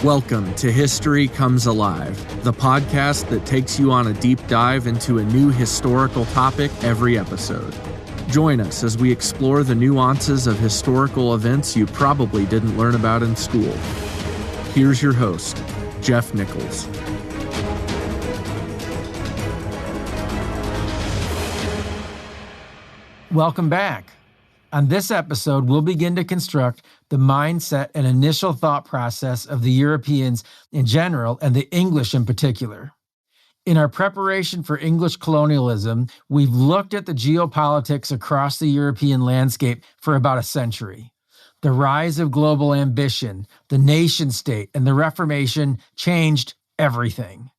Welcome to History Comes Alive, the podcast that takes you on a deep dive into a new historical topic every episode. Join us as we explore the nuances of historical events you probably didn't learn about in school. Here's your host, Jeff Nichols. Welcome back. On this episode, we'll begin to construct the mindset and initial thought process of the Europeans in general and the English in particular. In our preparation for English colonialism, we've looked at the geopolitics across the European landscape for about a century. The rise of global ambition, the nation state, and the Reformation changed everything.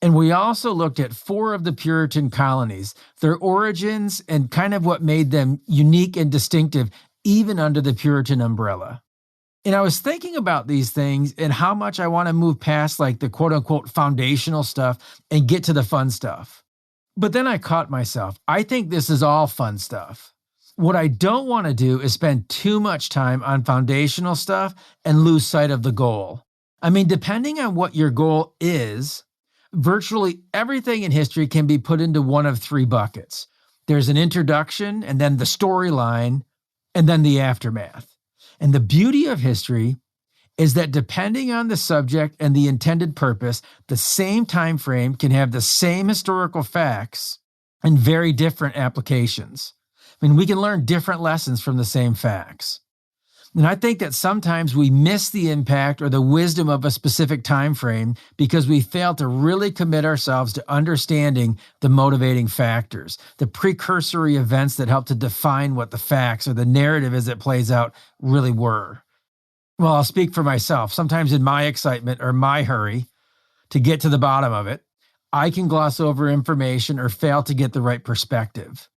And we also looked at 4 of the Puritan colonies, their origins, and kind of what made them unique and distinctive, even under the Puritan umbrella. And I was thinking about these things and how much I want to move past like the quote-unquote foundational stuff and get to the fun stuff. But then I caught myself. I think this is all fun stuff. What I don't want to do is spend too much time on foundational stuff and lose sight of the goal. I mean, depending on what your goal is, virtually everything in history can be put into one of 3 buckets. There's an introduction, and then the storyline, and then the aftermath. And the beauty of history is that depending on the subject and the intended purpose, the same time frame can have the same historical facts and very different applications. I mean, we can learn different lessons from the same facts. And I think that sometimes we miss the impact or the wisdom of a specific time frame because we fail to really commit ourselves to understanding the motivating factors, the precursory events that help to define what the facts or the narrative as it plays out really were. Well, I'll speak for myself. Sometimes in my excitement or my hurry to get to the bottom of it, I can gloss over information or fail to get the right perspective.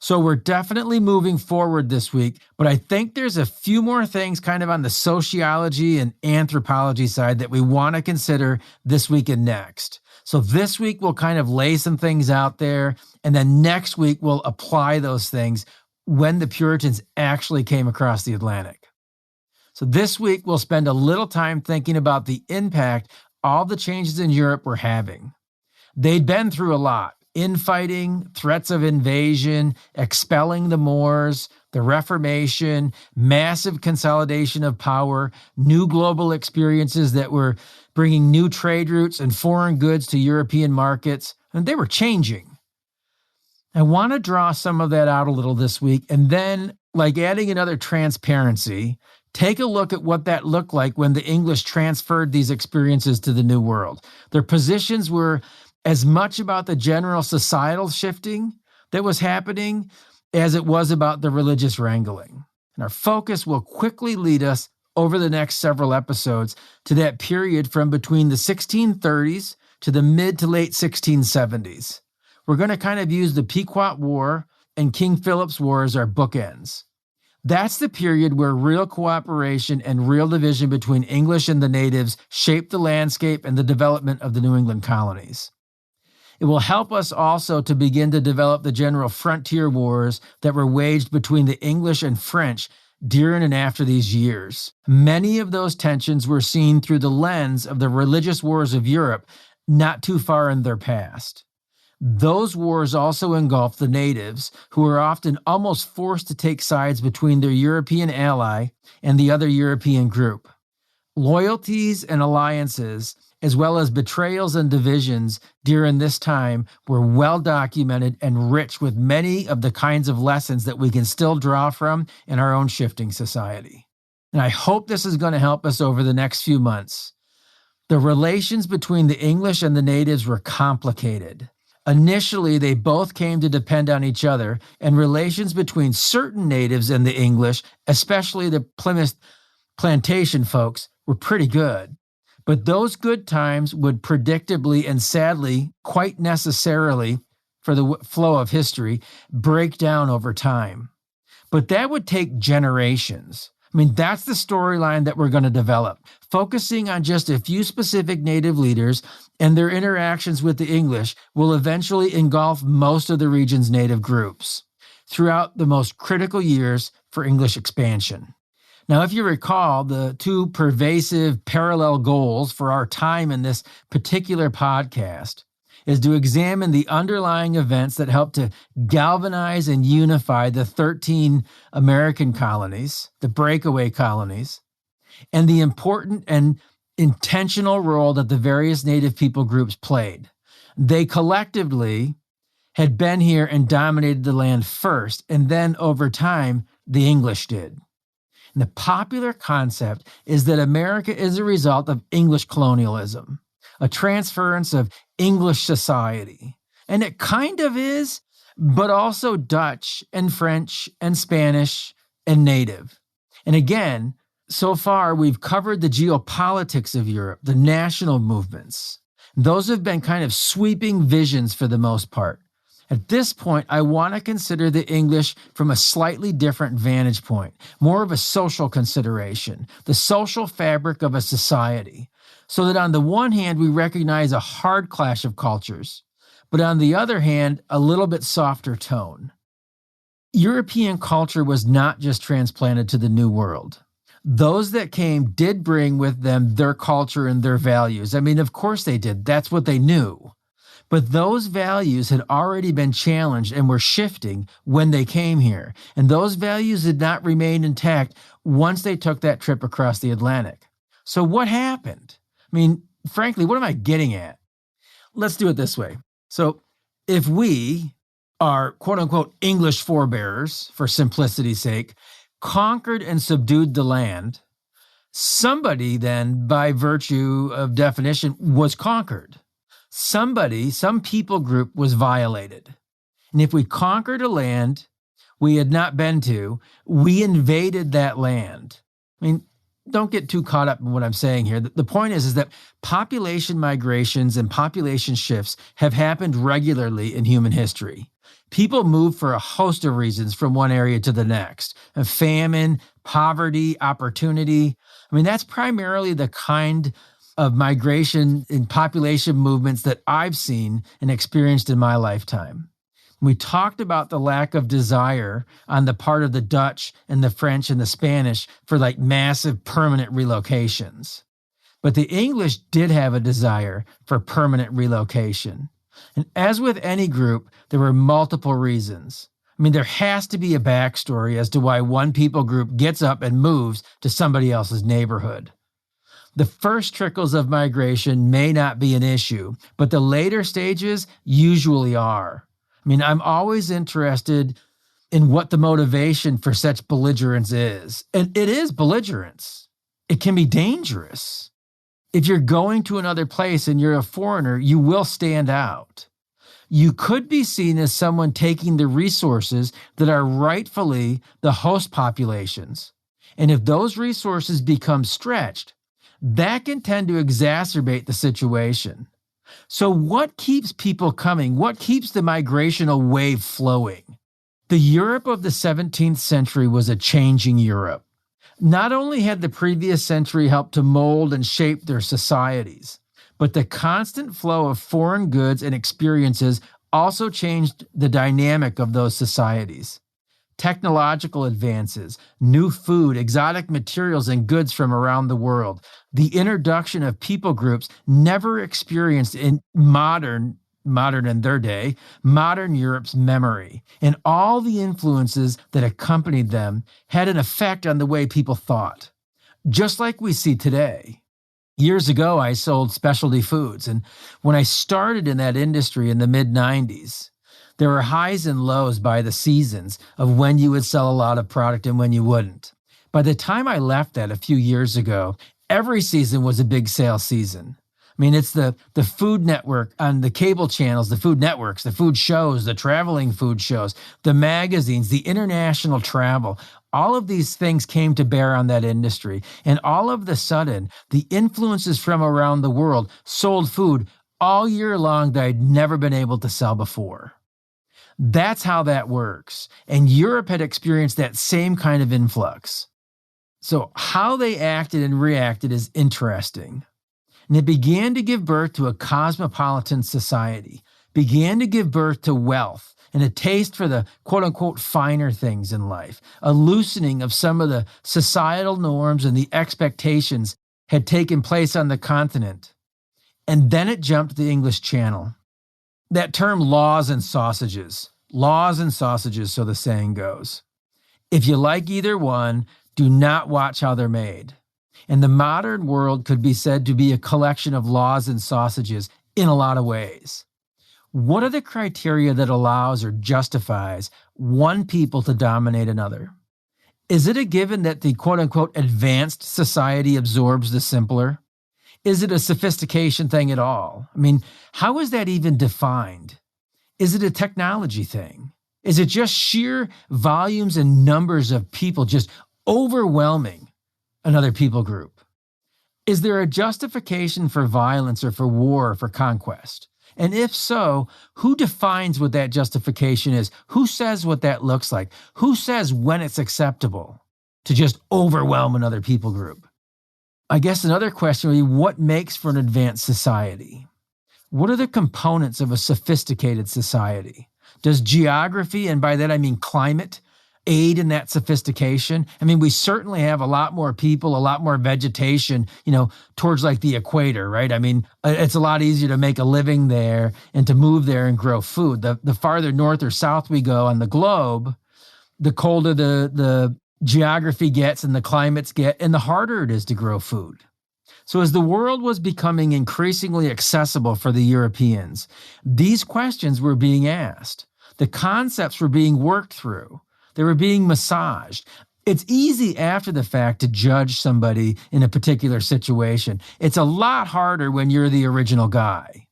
So we're definitely moving forward this week, but I think there's a few more things kind of on the sociology and anthropology side that we want to consider this week and next. So this week we'll kind of lay some things out there, and then next week we'll apply those things when the Puritans actually came across the Atlantic. So this week we'll spend a little time thinking about the impact all the changes in Europe were having. They'd been through a lot. Infighting, threats of invasion, expelling the Moors, the Reformation, massive consolidation of power, new global experiences that were bringing new trade routes and foreign goods to European markets, and they were changing. I want to draw some of that out a little this week, and then, like adding another transparency, take a look at what that looked like when the English transferred these experiences to the New World. Their positions were as much about the general societal shifting that was happening as it was about the religious wrangling. And our focus will quickly lead us over the next several episodes to that period from between the 1630s to the mid to late 1670s. We're going to kind of use the Pequot War and King Philip's War as our bookends. That's the period where real cooperation and real division between English and the natives shaped the landscape and the development of the New England colonies. It will help us also to begin to develop the general frontier wars that were waged between the English and French during and after these years. Many of those tensions were seen through the lens of the religious wars of Europe, not too far in their past. Those wars also engulfed the natives, who were often almost forced to take sides between their European ally and the other European group. Loyalties and alliances, as well as betrayals and divisions during this time, were well documented and rich with many of the kinds of lessons that we can still draw from in our own shifting society. And I hope this is going to help us over the next few months. The relations between the English and the natives were complicated. Initially, they both came to depend on each other, and relations between certain natives and the English, especially the Plymouth plantation folks, were pretty good. But those good times would predictably and sadly, quite necessarily, for the flow of history, break down over time. But that would take generations. I mean, that's the storyline that we're going to develop, focusing on just a few specific native leaders and their interactions with the English will eventually engulf most of the region's native groups throughout the most critical years for English expansion. Now, if you recall, the two pervasive parallel goals for our time in this particular podcast is to examine the underlying events that help to galvanize and unify the 13 American colonies, the breakaway colonies, and the important and intentional role that the various Native people groups played. They collectively had been here and dominated the land first, and then over time, the English did. And the popular concept is that America is a result of English colonialism, a transference of English society. And it kind of is, but also Dutch and French and Spanish and Native. And again, so far we've covered the geopolitics of Europe, the national movements. Those have been kind of sweeping visions for the most part. At this point, I want to consider the English from a slightly different vantage point, more of a social consideration, the social fabric of a society, so that on the one hand, we recognize a hard clash of cultures, but on the other hand, a little bit softer tone. European culture was not just transplanted to the New World. Those that came did bring with them their culture and their values. I mean, of course they did. That's what they knew. But those values had already been challenged and were shifting when they came here. And those values did not remain intact once they took that trip across the Atlantic. So what happened? I mean, frankly, what am I getting at? Let's do it this way. So if we, our quote unquote English forebears, for simplicity's sake, conquered and subdued the land, somebody then, by virtue of definition, was conquered. Somebody, some people group was violated. And if we conquered a land we had not been to, we invaded that land. I mean, don't get too caught up in what I'm saying here. The point is that population migrations and population shifts have happened regularly in human history. People move for a host of reasons from one area to the next. A famine, poverty, opportunity. I mean, that's primarily the kind of migration and population movements that I've seen and experienced in my lifetime. We talked about the lack of desire on the part of the Dutch and the French and the Spanish for like massive permanent relocations. But the English did have a desire for permanent relocation. And as with any group, there were multiple reasons. I mean, there has to be a backstory as to why one people group gets up and moves to somebody else's neighborhood. The first trickles of migration may not be an issue, but the later stages usually are. I mean, I'm always interested in what the motivation for such belligerence is. And it is belligerence. It can be dangerous. If you're going to another place and you're a foreigner, you will stand out. You could be seen as someone taking the resources that are rightfully the host populations. And if those resources become stretched, that can tend to exacerbate the situation. So what keeps people coming? What keeps the migrational wave flowing? The Europe of the 17th century was a changing Europe. Not only had the previous century helped to mold and shape their societies, but the constant flow of foreign goods and experiences also changed the dynamic of those societies. Technological advances, new food, exotic materials, and goods from around the world, the introduction of people groups never experienced in modern in their day, modern Europe's memory, and all the influences that accompanied them had an effect on the way people thought, just like we see today. Years ago, I sold specialty foods, and when I started in that industry in the mid-90s, there were highs and lows by the seasons of when you would sell a lot of product and when you wouldn't. By the time I left that a few years ago, every season was a big sales season. I mean, it's the food network on the cable channels, the food networks, the food shows, the traveling food shows, the magazines, the international travel. All of these things came to bear on that industry. And all of the sudden, the influences from around the world sold food all year long that I'd never been able to sell before. That's how that works. And Europe had experienced that same kind of influx. So how they acted and reacted is interesting. And it began to give birth to a cosmopolitan society, began to give birth to wealth and a taste for the quote unquote finer things in life. A loosening of some of the societal norms and the expectations had taken place on the continent. And then it jumped the English Channel. That term laws and sausages, so the saying goes. If you like either one, do not watch how they're made. And the modern world could be said to be a collection of laws and sausages in a lot of ways. What are the criteria that allows or justifies one people to dominate another? Is it a given that the quote-unquote advanced society absorbs the simpler? Is it a sophistication thing at all? I mean, how is that even defined? Is it a technology thing? Is it just sheer volumes and numbers of people just overwhelming another people group? Is there a justification for violence or for war or for conquest? And if so, who defines what that justification is? Who says what that looks like? Who says when it's acceptable to just overwhelm another people group? I guess another question would be, what makes for an advanced society? What are the components of a sophisticated society? Does geography, and by that I mean climate, aid in that sophistication? I mean, we certainly have a lot more people, a lot more vegetation, towards like the equator, right? I mean, it's a lot easier to make a living there and to move there and grow food. The farther north or south we go on the globe, the colder the geography gets and the climates get, and the harder it is to grow food. So as the world was becoming increasingly accessible for the Europeans, these questions were being asked. The concepts were being worked through. They were being massaged. It's easy after the fact to judge somebody in a particular situation. It's a lot harder when you're the original guy.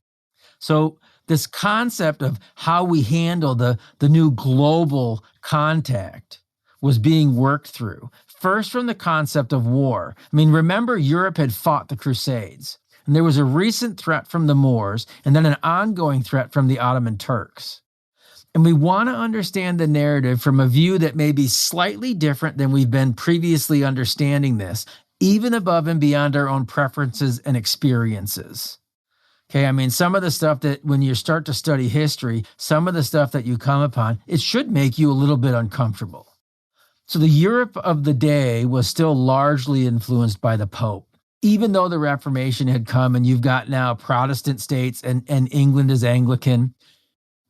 So this concept of how we handle the new global contact was being worked through. First, from the concept of war. I mean, remember, Europe had fought the Crusades, and there was a recent threat from the Moors, and then an ongoing threat from the Ottoman Turks. And we want to understand the narrative from a view that may be slightly different than we've been previously understanding this, even above and beyond our own preferences and experiences. Okay, I mean, some of the stuff that when you start to study history, some of the stuff that you come upon, it should make you a little bit uncomfortable. So the Europe of the day was still largely influenced by the Pope. Even though the Reformation had come and you've got now Protestant states and England is Anglican,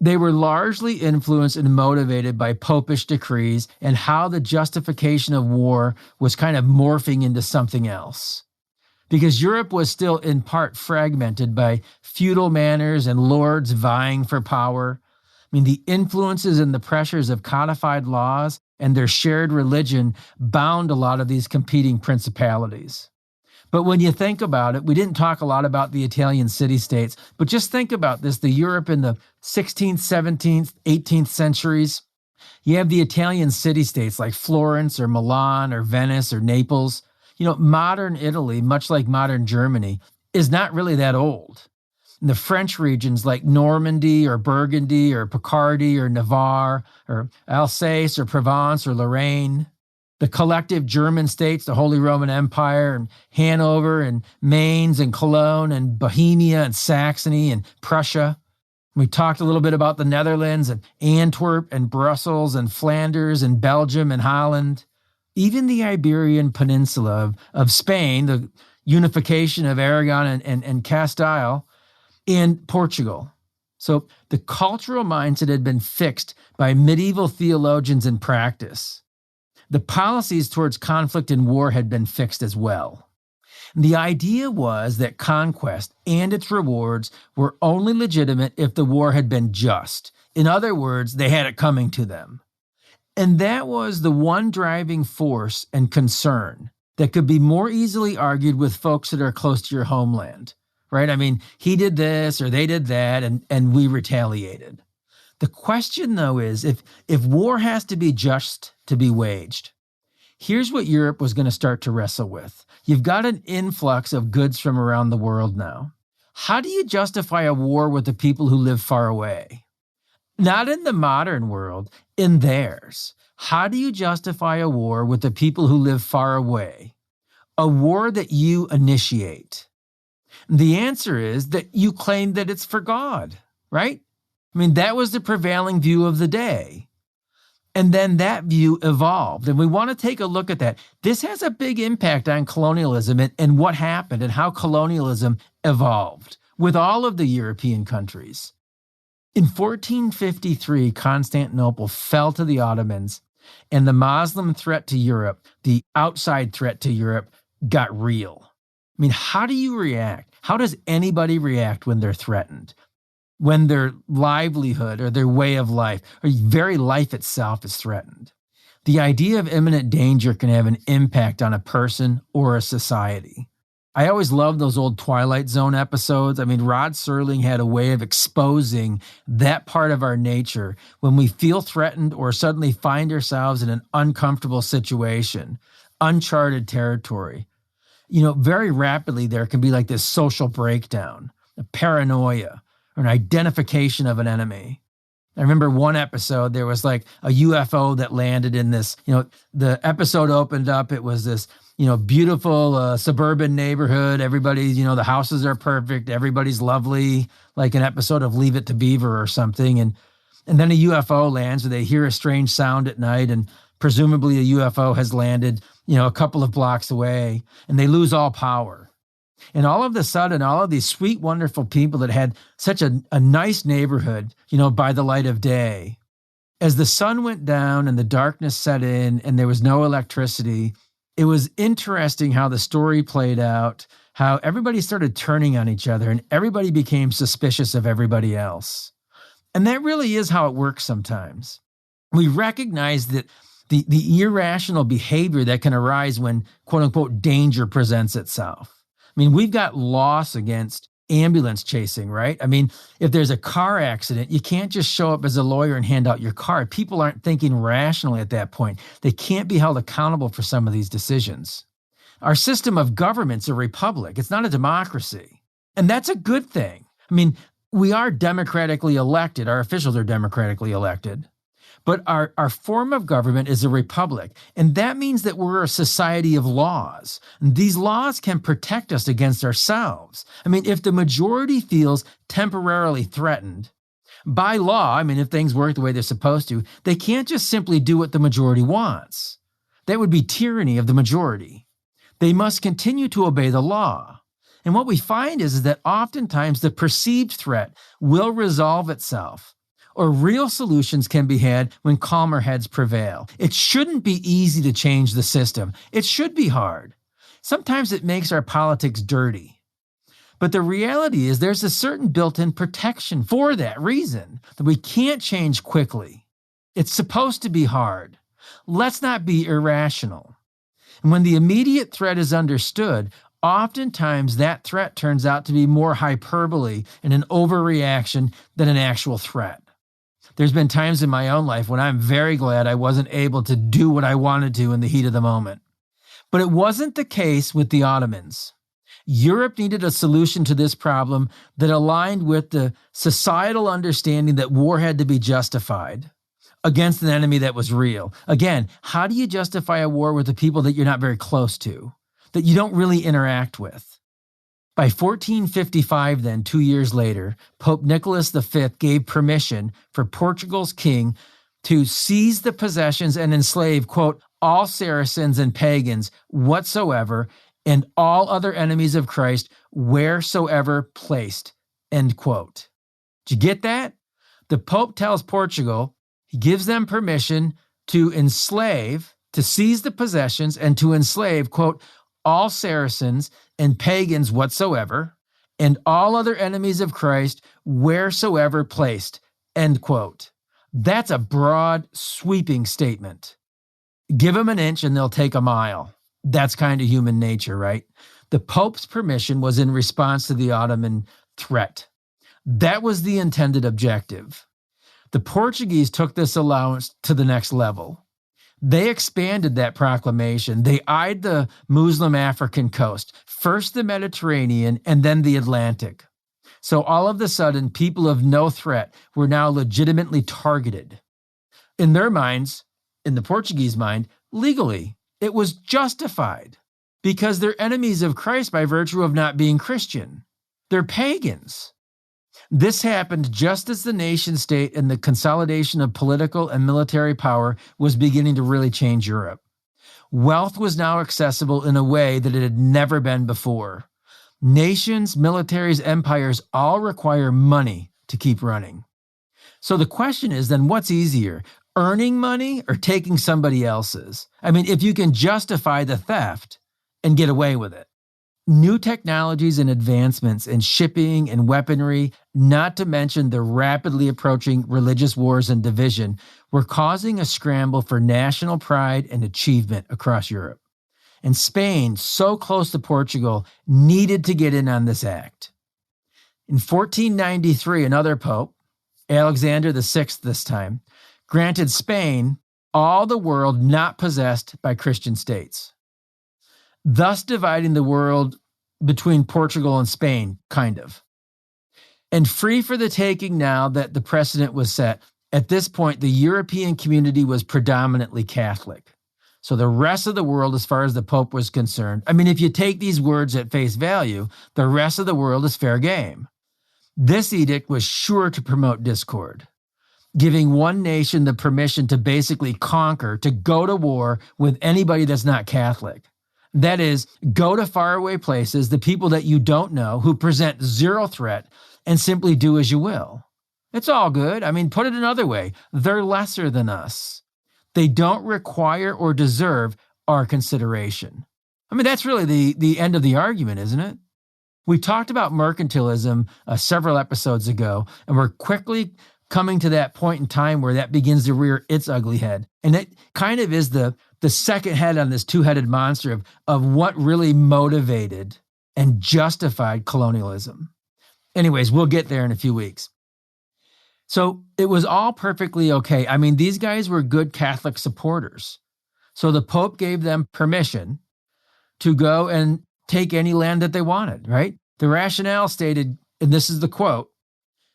they were largely influenced and motivated by popish decrees and how the justification of war was kind of morphing into something else. Because Europe was still in part fragmented by feudal manners and lords vying for power. I mean, the influences and the pressures of codified laws and their shared religion bound a lot of these competing principalities. But when you think about it, we didn't talk a lot about the Italian city-states, but just think about this, the Europe in the 16th, 17th, 18th centuries. You have the Italian city-states like Florence or Milan or Venice or Naples. Modern Italy, much like modern Germany, is not really that old. And the French regions like Normandy or Burgundy or Picardy or Navarre or Alsace or Provence or Lorraine, the collective German states, the Holy Roman Empire and Hanover and Mainz and Cologne and Bohemia and Saxony and Prussia. We talked a little bit about the Netherlands and Antwerp and Brussels and Flanders and Belgium and Holland. Even the Iberian Peninsula of Spain, the unification of Aragon and Castile, and Portugal. So the cultural mindset had been fixed by medieval theologians in practice. The policies towards conflict and war had been fixed as well. The idea was that conquest and its rewards were only legitimate if the war had been just. In other words, they had it coming to them. And that was the one driving force and concern that could be more easily argued with folks that are close to your homeland. Right? I mean, he did this or they did that, and we retaliated. The question, though, is if war has to be just to be waged, here's what Europe was going to start to wrestle with. You've got an influx of goods from around the world now. How do you justify a war with the people who live far away? Not in the modern world, in theirs. How do you justify a war with the people who live far away? A war that you initiate. The answer is that you claim that it's for God, right? I I mean, that was the prevailing view of the day. And then that view evolved. And we want to take a look at that. This has a big impact on colonialism and what happened and how colonialism evolved with all of the European countries. In 1453, Constantinople fell to the Ottomans, and the Muslim threat to Europe, the outside threat to Europe, got real. I mean, how do you react? How does anybody react when they're threatened? When their livelihood or their way of life or very life itself is threatened? The idea of imminent danger can have an impact on a person or a society. I always loved those old Twilight Zone episodes. I mean, Rod Serling had a way of exposing that part of our nature when we feel threatened or suddenly find ourselves in an uncomfortable situation, uncharted territory. Very rapidly there can be like this social breakdown, a paranoia, or an identification of an enemy. I remember one episode, there was like a UFO that landed in this, the episode opened up, it was this, beautiful suburban neighborhood. Everybody's, the houses are perfect. Everybody's lovely, like an episode of Leave It to Beaver or something. And then a UFO lands, or they hear a strange sound at night, and presumably a UFO has landed, a couple of blocks away, and they lose all power. And all of a sudden, all of these sweet, wonderful people that had such a nice neighborhood, by the light of day, as the sun went down and the darkness set in and there was no electricity, it was interesting how the story played out, how everybody started turning on each other and everybody became suspicious of everybody else. And that really is how it works sometimes. We recognize that the irrational behavior that can arise when, quote unquote, danger presents itself. I mean, we've got loss against ambulance chasing, right? I mean, if there's a car accident, you can't just show up as a lawyer and hand out your card. People aren't thinking rationally at that point. They can't be held accountable for some of these decisions. Our system of government's a republic. It's not a democracy. And that's a good thing. I mean, we are democratically elected. Our officials are democratically elected. But our form of government is a republic, and that means that we're a society of laws. And these laws can protect us against ourselves. I mean, if the majority feels temporarily threatened, by law, I mean, if things work the way they're supposed to, they can't just simply do what the majority wants. That would be tyranny of the majority. They must continue to obey the law. And what we find is that oftentimes the perceived threat will resolve itself, or real solutions can be had when calmer heads prevail. It shouldn't be easy to change the system. It should be hard. Sometimes it makes our politics dirty. But the reality is there's a certain built-in protection for that reason, that we can't change quickly. It's supposed to be hard. Let's not be irrational. And when the immediate threat is understood, oftentimes that threat turns out to be more hyperbole and an overreaction than an actual threat. There's been times in my own life when I'm very glad I wasn't able to do what I wanted to in the heat of the moment. But it wasn't the case with the Ottomans. Europe needed a solution to this problem that aligned with the societal understanding that war had to be justified against an enemy that was real. Again, how do you justify a war with the people that you're not very close to, that you don't really interact with? By 1455, then, 2 years later, Pope Nicholas V gave permission for Portugal's king to seize the possessions and enslave, quote, all Saracens and pagans whatsoever, and all other enemies of Christ wheresoever placed, end quote. Did you get that? The Pope tells Portugal, he gives them permission to enslave, to seize the possessions, and to enslave, quote, all Saracens and pagans whatsoever, and all other enemies of Christ wheresoever placed, end quote. That's a broad, sweeping statement. Give them an inch and they'll take a mile. That's kind of human nature, right? The Pope's permission was in response to the Ottoman threat. That was the intended objective. The Portuguese took this allowance to the next level. They expanded that proclamation. They eyed the Muslim African coast, first the Mediterranean and then the Atlantic. So all of a sudden, people of no threat were now legitimately targeted. In their minds, in the Portuguese mind, legally, it was justified because they're enemies of Christ by virtue of not being Christian. They're pagans. This happened just as the nation state and the consolidation of political and military power was beginning to really change Europe. Wealth was now accessible in a way that it had never been before. Nations, militaries, empires all require money to keep running. So the question is then, what's easier, earning money or taking somebody else's? I mean, if you can justify the theft and get away with it. New technologies and advancements in shipping and weaponry, not to mention the rapidly approaching religious wars and division, were causing a scramble for national pride and achievement across Europe. And Spain, so close to Portugal, needed to get in on this act. In 1493, another pope, Alexander VI this time, granted Spain all the world not possessed by Christian states, thus dividing the world between Portugal and Spain, kind of. And free for the taking now that the precedent was set, at this point, the European community was predominantly Catholic. So the rest of the world, as far as the Pope was concerned, I mean, if you take these words at face value, the rest of the world is fair game. This edict was sure to promote discord, giving one nation the permission to basically conquer, to go to war with anybody that's not Catholic. That is, go to faraway places, the people that you don't know, who present zero threat, and simply do as you will. It's all good. I mean, put it another way. They're lesser than us. They don't require or deserve our consideration. I mean, that's really the end of the argument, isn't it? We talked about mercantilism several episodes ago, and we're quickly coming to that point in time where that begins to rear its ugly head. And it kind of is the second head on this two-headed monster of what really motivated and justified colonialism. Anyways, we'll get there in a few weeks. So it was all perfectly okay. I mean, these guys were good Catholic supporters. So the Pope gave them permission to go and take any land that they wanted, right? The rationale stated, and this is the quote,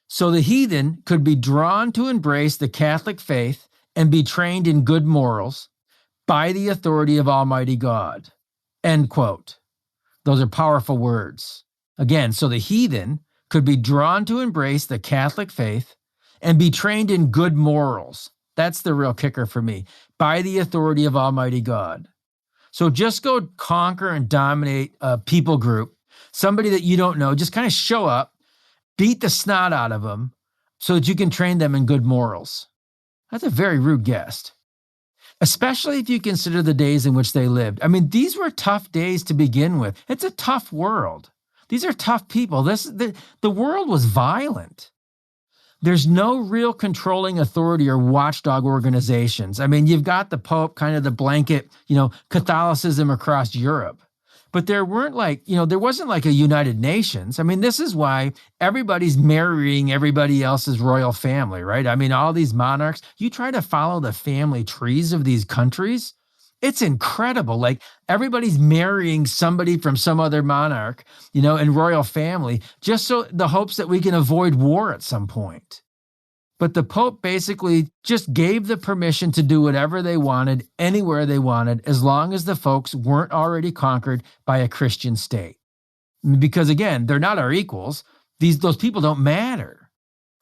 "So the heathen could be drawn to embrace the Catholic faith and be trained in good morals by the authority of Almighty God." End quote. Those are powerful words. Again, so the heathen could be drawn to embrace the Catholic faith and be trained in good morals. That's the real kicker for me. By the authority of Almighty God. So just go conquer and dominate a people group, somebody that you don't know, just kind of show up, beat the snot out of them so that you can train them in good morals. That's a very rude guest, especially if you consider the days in which they lived. I mean, these were tough days to begin with. It's a tough world. These are tough people. The world was violent. There's no real controlling authority or watchdog organizations. I mean, you've got the Pope, kind of the blanket, Catholicism across Europe. But there wasn't like a United Nations. I mean, this is why everybody's marrying everybody else's royal family, right? I mean, all these monarchs, you try to follow the family trees of these countries, it's incredible. Like everybody's marrying somebody from some other monarch, and royal family, just so the hopes that we can avoid war at some point. But the Pope basically just gave the permission to do whatever they wanted, anywhere they wanted, as long as the folks weren't already conquered by a Christian state. Because again, they're not our equals. Those people don't matter.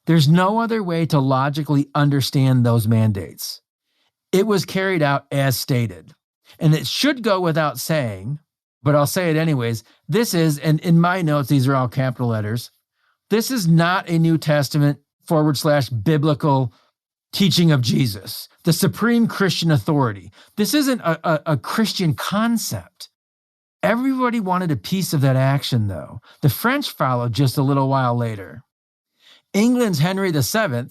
There's no other way to logically understand those mandates. It was carried out as stated. And it should go without saying, but I'll say it anyways. This is, and in my notes, these are all capital letters, this is not a New Testament / biblical teaching of Jesus, the supreme Christian authority. This isn't a Christian concept. Everybody wanted a piece of that action, though. The French followed just a little while later. England's Henry VII,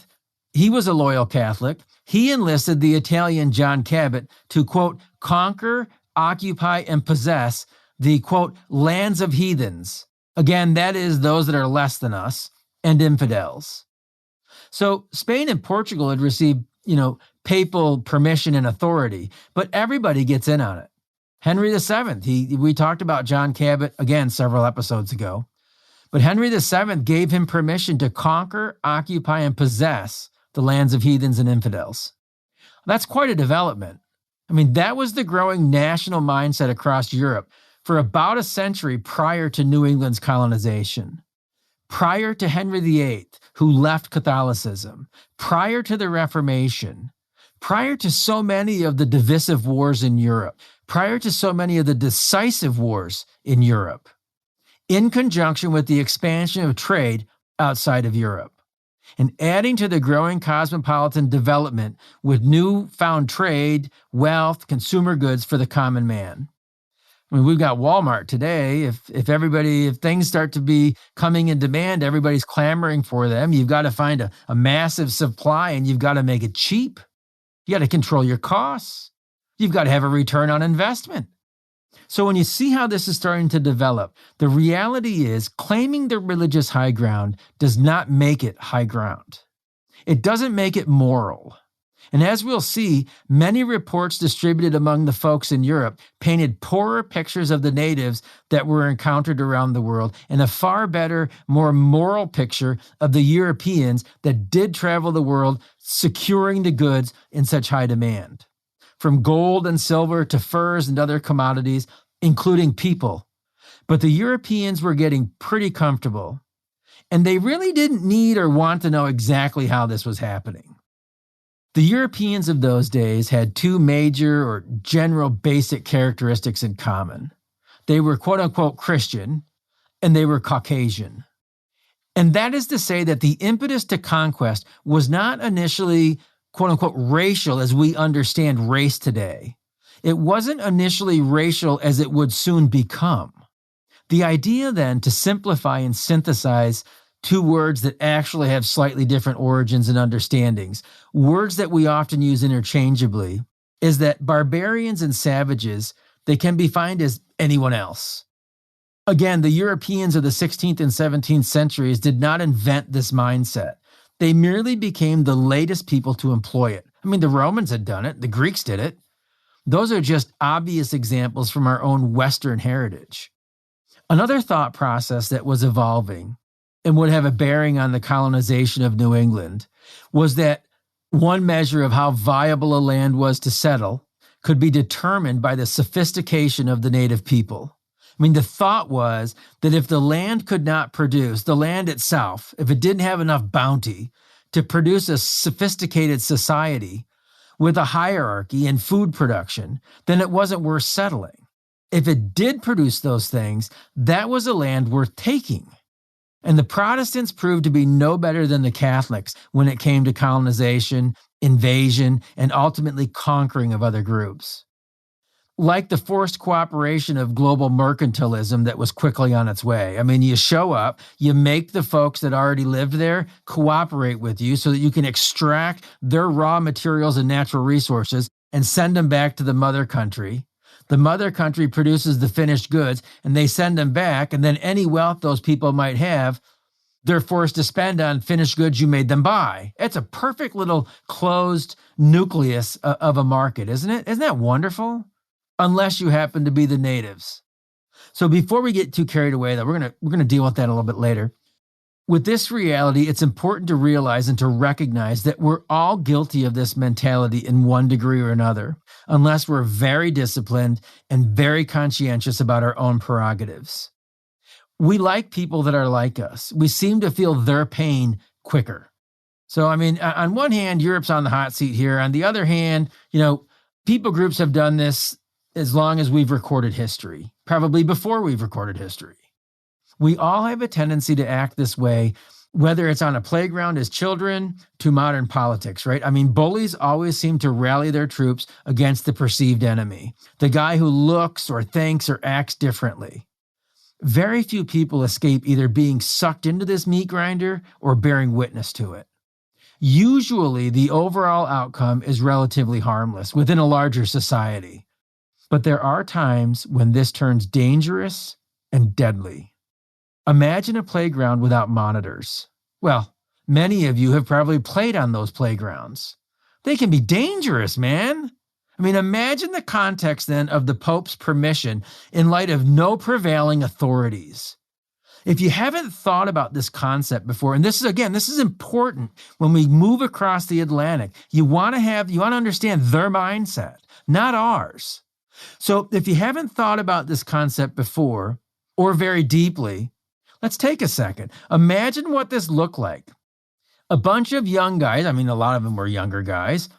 he was a loyal Catholic. He enlisted the Italian John Cabot to, quote, conquer, occupy, and possess the, quote, lands of heathens. Again, that is those that are less than us, and infidels. So Spain and Portugal had received, papal permission and authority, but everybody gets in on it. Henry VII, we talked about John Cabot, again, several episodes ago, but Henry VII gave him permission to conquer, occupy, and possess the lands of heathens and infidels. That's quite a development. I mean, that was the growing national mindset across Europe for about a century prior to New England's colonization. prior to Henry VIII, who left Catholicism, prior to the Reformation, prior to so many of the divisive wars in Europe, prior to so many of the decisive wars in Europe, in conjunction with the expansion of trade outside of Europe, and adding to the growing cosmopolitan development with newfound trade, wealth, consumer goods for the common man. I mean, we've got Walmart today. If things start to be coming in demand, everybody's clamoring for them. You've got to find a massive supply, and you've got to make it cheap. You got to control your costs. You've got to have a return on investment. So when you see how this is starting to develop, the reality is claiming the religious high ground does not make it high ground. It doesn't make it moral. And as we'll see, many reports distributed among the folks in Europe painted poorer pictures of the natives that were encountered around the world, and a far better, more moral picture of the Europeans that did travel the world, securing the goods in such high demand. From gold and silver to furs and other commodities, including people. But the Europeans were getting pretty comfortable, and they really didn't need or want to know exactly how this was happening. The Europeans of those days had two major or general basic characteristics in common. They were quote-unquote Christian, and they were Caucasian. And that is to say that the impetus to conquest was not initially quote-unquote racial as we understand race today. It wasn't initially racial as it would soon become. The idea then to simplify and synthesize two words that actually have slightly different origins and understandings, words that we often use interchangeably, is that barbarians and savages, they can be defined as anyone else. Again, the Europeans of the 16th and 17th centuries did not invent this mindset. They merely became the latest people to employ it. I mean, the Romans had done it. The Greeks did it. Those are just obvious examples from our own Western heritage. Another thought process that was evolving and would have a bearing on the colonization of New England was that one measure of how viable a land was to settle could be determined by the sophistication of the native people. I mean, the thought was that if the land could not produce, the land itself, if it didn't have enough bounty to produce a sophisticated society with a hierarchy and food production, then it wasn't worth settling. If it did produce those things, that was a land worth taking. And the Protestants proved to be no better than the Catholics when it came to colonization, invasion, and ultimately conquering of other groups. Like the forced cooperation of global mercantilism that was quickly on its way. I mean, you show up, you make the folks that already lived there cooperate with you so that you can extract their raw materials and natural resources and send them back to the mother country. The mother country produces the finished goods and they send them back, and then any wealth those people might have, they're forced to spend on finished goods you made them buy. It's a perfect little closed nucleus of a market, isn't it? Isn't that wonderful? Unless you happen to be the natives. So before we get too carried away, though, we're gonna deal with that a little bit later. With this reality, it's important to realize and to recognize that we're all guilty of this mentality in one degree or another, unless we're very disciplined and very conscientious about our own prerogatives. We like people that are like us. We seem to feel their pain quicker. So, I mean, on one hand, Europe's on the hot seat here. On the other hand, people groups have done this as long as we've recorded history, probably before we've recorded history. We all have a tendency to act this way, whether it's on a playground as children to modern politics, right? I mean, bullies always seem to rally their troops against the perceived enemy, the guy who looks or thinks or acts differently. Very few people escape either being sucked into this meat grinder or bearing witness to it. Usually, the overall outcome is relatively harmless within a larger society. But there are times when this turns dangerous and deadly. Imagine a playground without monitors. Well, many of you have probably played on those playgrounds. They can be dangerous, man. I mean, imagine the context then of the Pope's permission in light of no prevailing authorities. If you haven't thought about this concept before, and this is important when we move across the Atlantic, you want to understand their mindset, not ours. So if you haven't thought about this concept before, or very deeply, Let's take a second. Imagine what this looked like. A bunch of young guys, I mean, a lot of them were younger guys,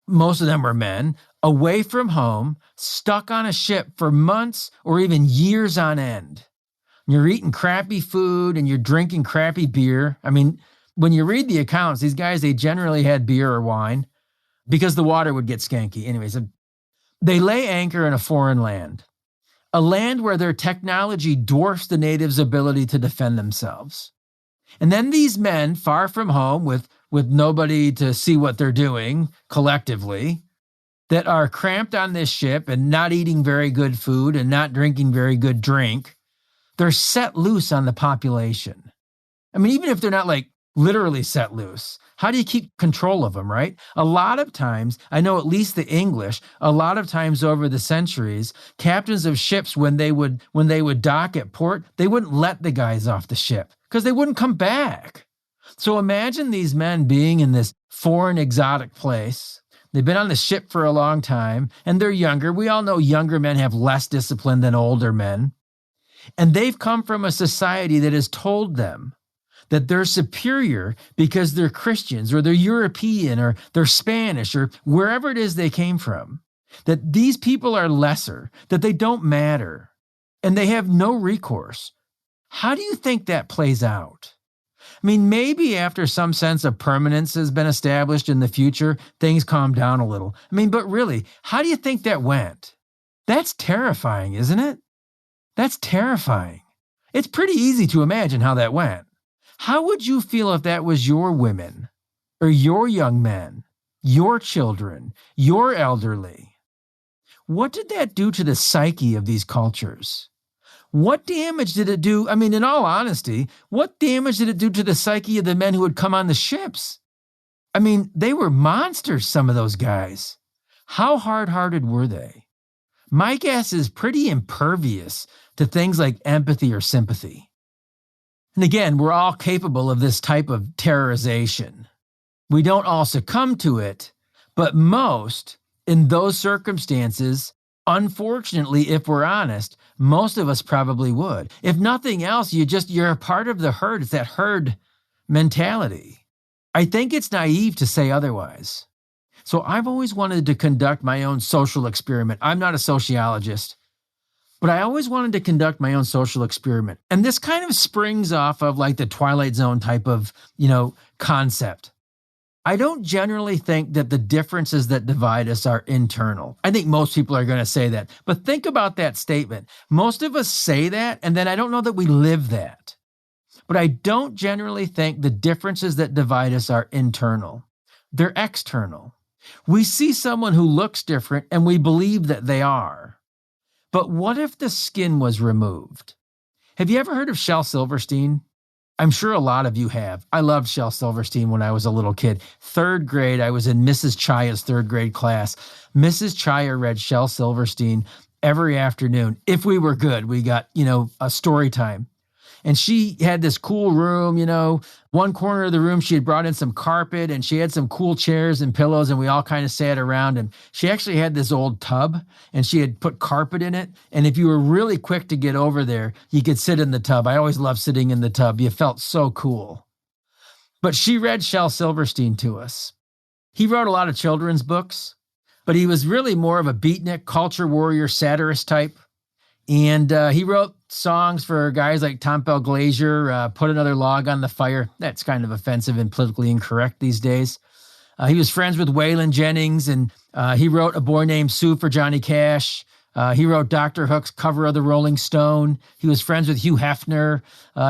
most of them were men, away from home, stuck on a ship for months or even years on end. You're eating crappy food and you're drinking crappy beer. I mean, when you read the accounts, these guys, they generally had beer or wine because the water would get skanky. Anyways, they lay anchor in a foreign land, a land where their technology dwarfs the natives' ability to defend themselves. And then these men, far from home, with nobody to see what they're doing collectively, that are cramped on this ship and not eating very good food and not drinking very good drink, they're set loose on the population. I mean, even if they're not like literally set loose, how do you keep control of them, right? A lot of times, I know at least the English, a lot of times over the centuries, captains of ships, when they would dock at port, they wouldn't let the guys off the ship because they wouldn't come back. So imagine these men being in this foreign, exotic place. They've been on the ship for a long time, and they're younger. We all know younger men have less discipline than older men. And they've come from a society that has told them that they're superior because they're Christians or they're European or they're Spanish or wherever it is they came from, that these people are lesser, that they don't matter, and they have no recourse. How do you think that plays out? I mean, maybe after some sense of permanence has been established in the future, things calm down a little. I mean, but really, how do you think that went? That's terrifying, isn't it? That's terrifying. It's pretty easy to imagine how that went. How would you feel if that was your women or your young men, your children, your elderly? What did that do to the psyche of these cultures? What damage did it do? I mean, in all honesty, what damage did it do to the psyche of the men who had come on the ships? I mean, they were monsters, some of those guys. How hard-hearted were they? My guess is pretty impervious to things like empathy or sympathy. And again, we're all capable of this type of terrorization. We don't all succumb to it, but most, in those circumstances, unfortunately, if we're honest, most of us probably would. If nothing else, you're a part of the herd. It's that herd mentality. I think it's naive to say otherwise. So I've always wanted to conduct my own social experiment. I'm not a sociologist, but I always wanted to conduct my own social experiment. And this kind of springs off of like the Twilight Zone type of, concept. I don't generally think that the differences that divide us are internal. I think most people are going to say that. But think about that statement. Most of us say that, and then I don't know that we live that. But I don't generally think the differences that divide us are internal. They're external. We see someone who looks different, and we believe that they are. But what if the skin was removed? Have you ever heard of Shel Silverstein? I'm sure a lot of you have. I loved Shel Silverstein when I was a little kid. Third grade, I was in Mrs. Chaya's third grade class. Mrs. Chaya read Shel Silverstein every afternoon. If we were good, we got, a story time. And she had this cool room, one corner of the room, she had brought in some carpet and she had some cool chairs and pillows and we all kind of sat around. And she actually had this old tub and she had put carpet in it. And if you were really quick to get over there, you could sit in the tub. I always loved sitting in the tub. You felt so cool. But she read Shel Silverstein to us. He wrote a lot of children's books, but he was really more of a beatnik, culture warrior, satirist type. And he wrote songs for guys like Tom Bell Glazier, Put Another Log on the Fire. That's kind of offensive and politically incorrect these days. He was friends with Waylon Jennings, and he wrote A Boy Named Sue for Johnny Cash. He wrote Dr. Hook's cover of the Rolling Stone. He was friends with Hugh Hefner.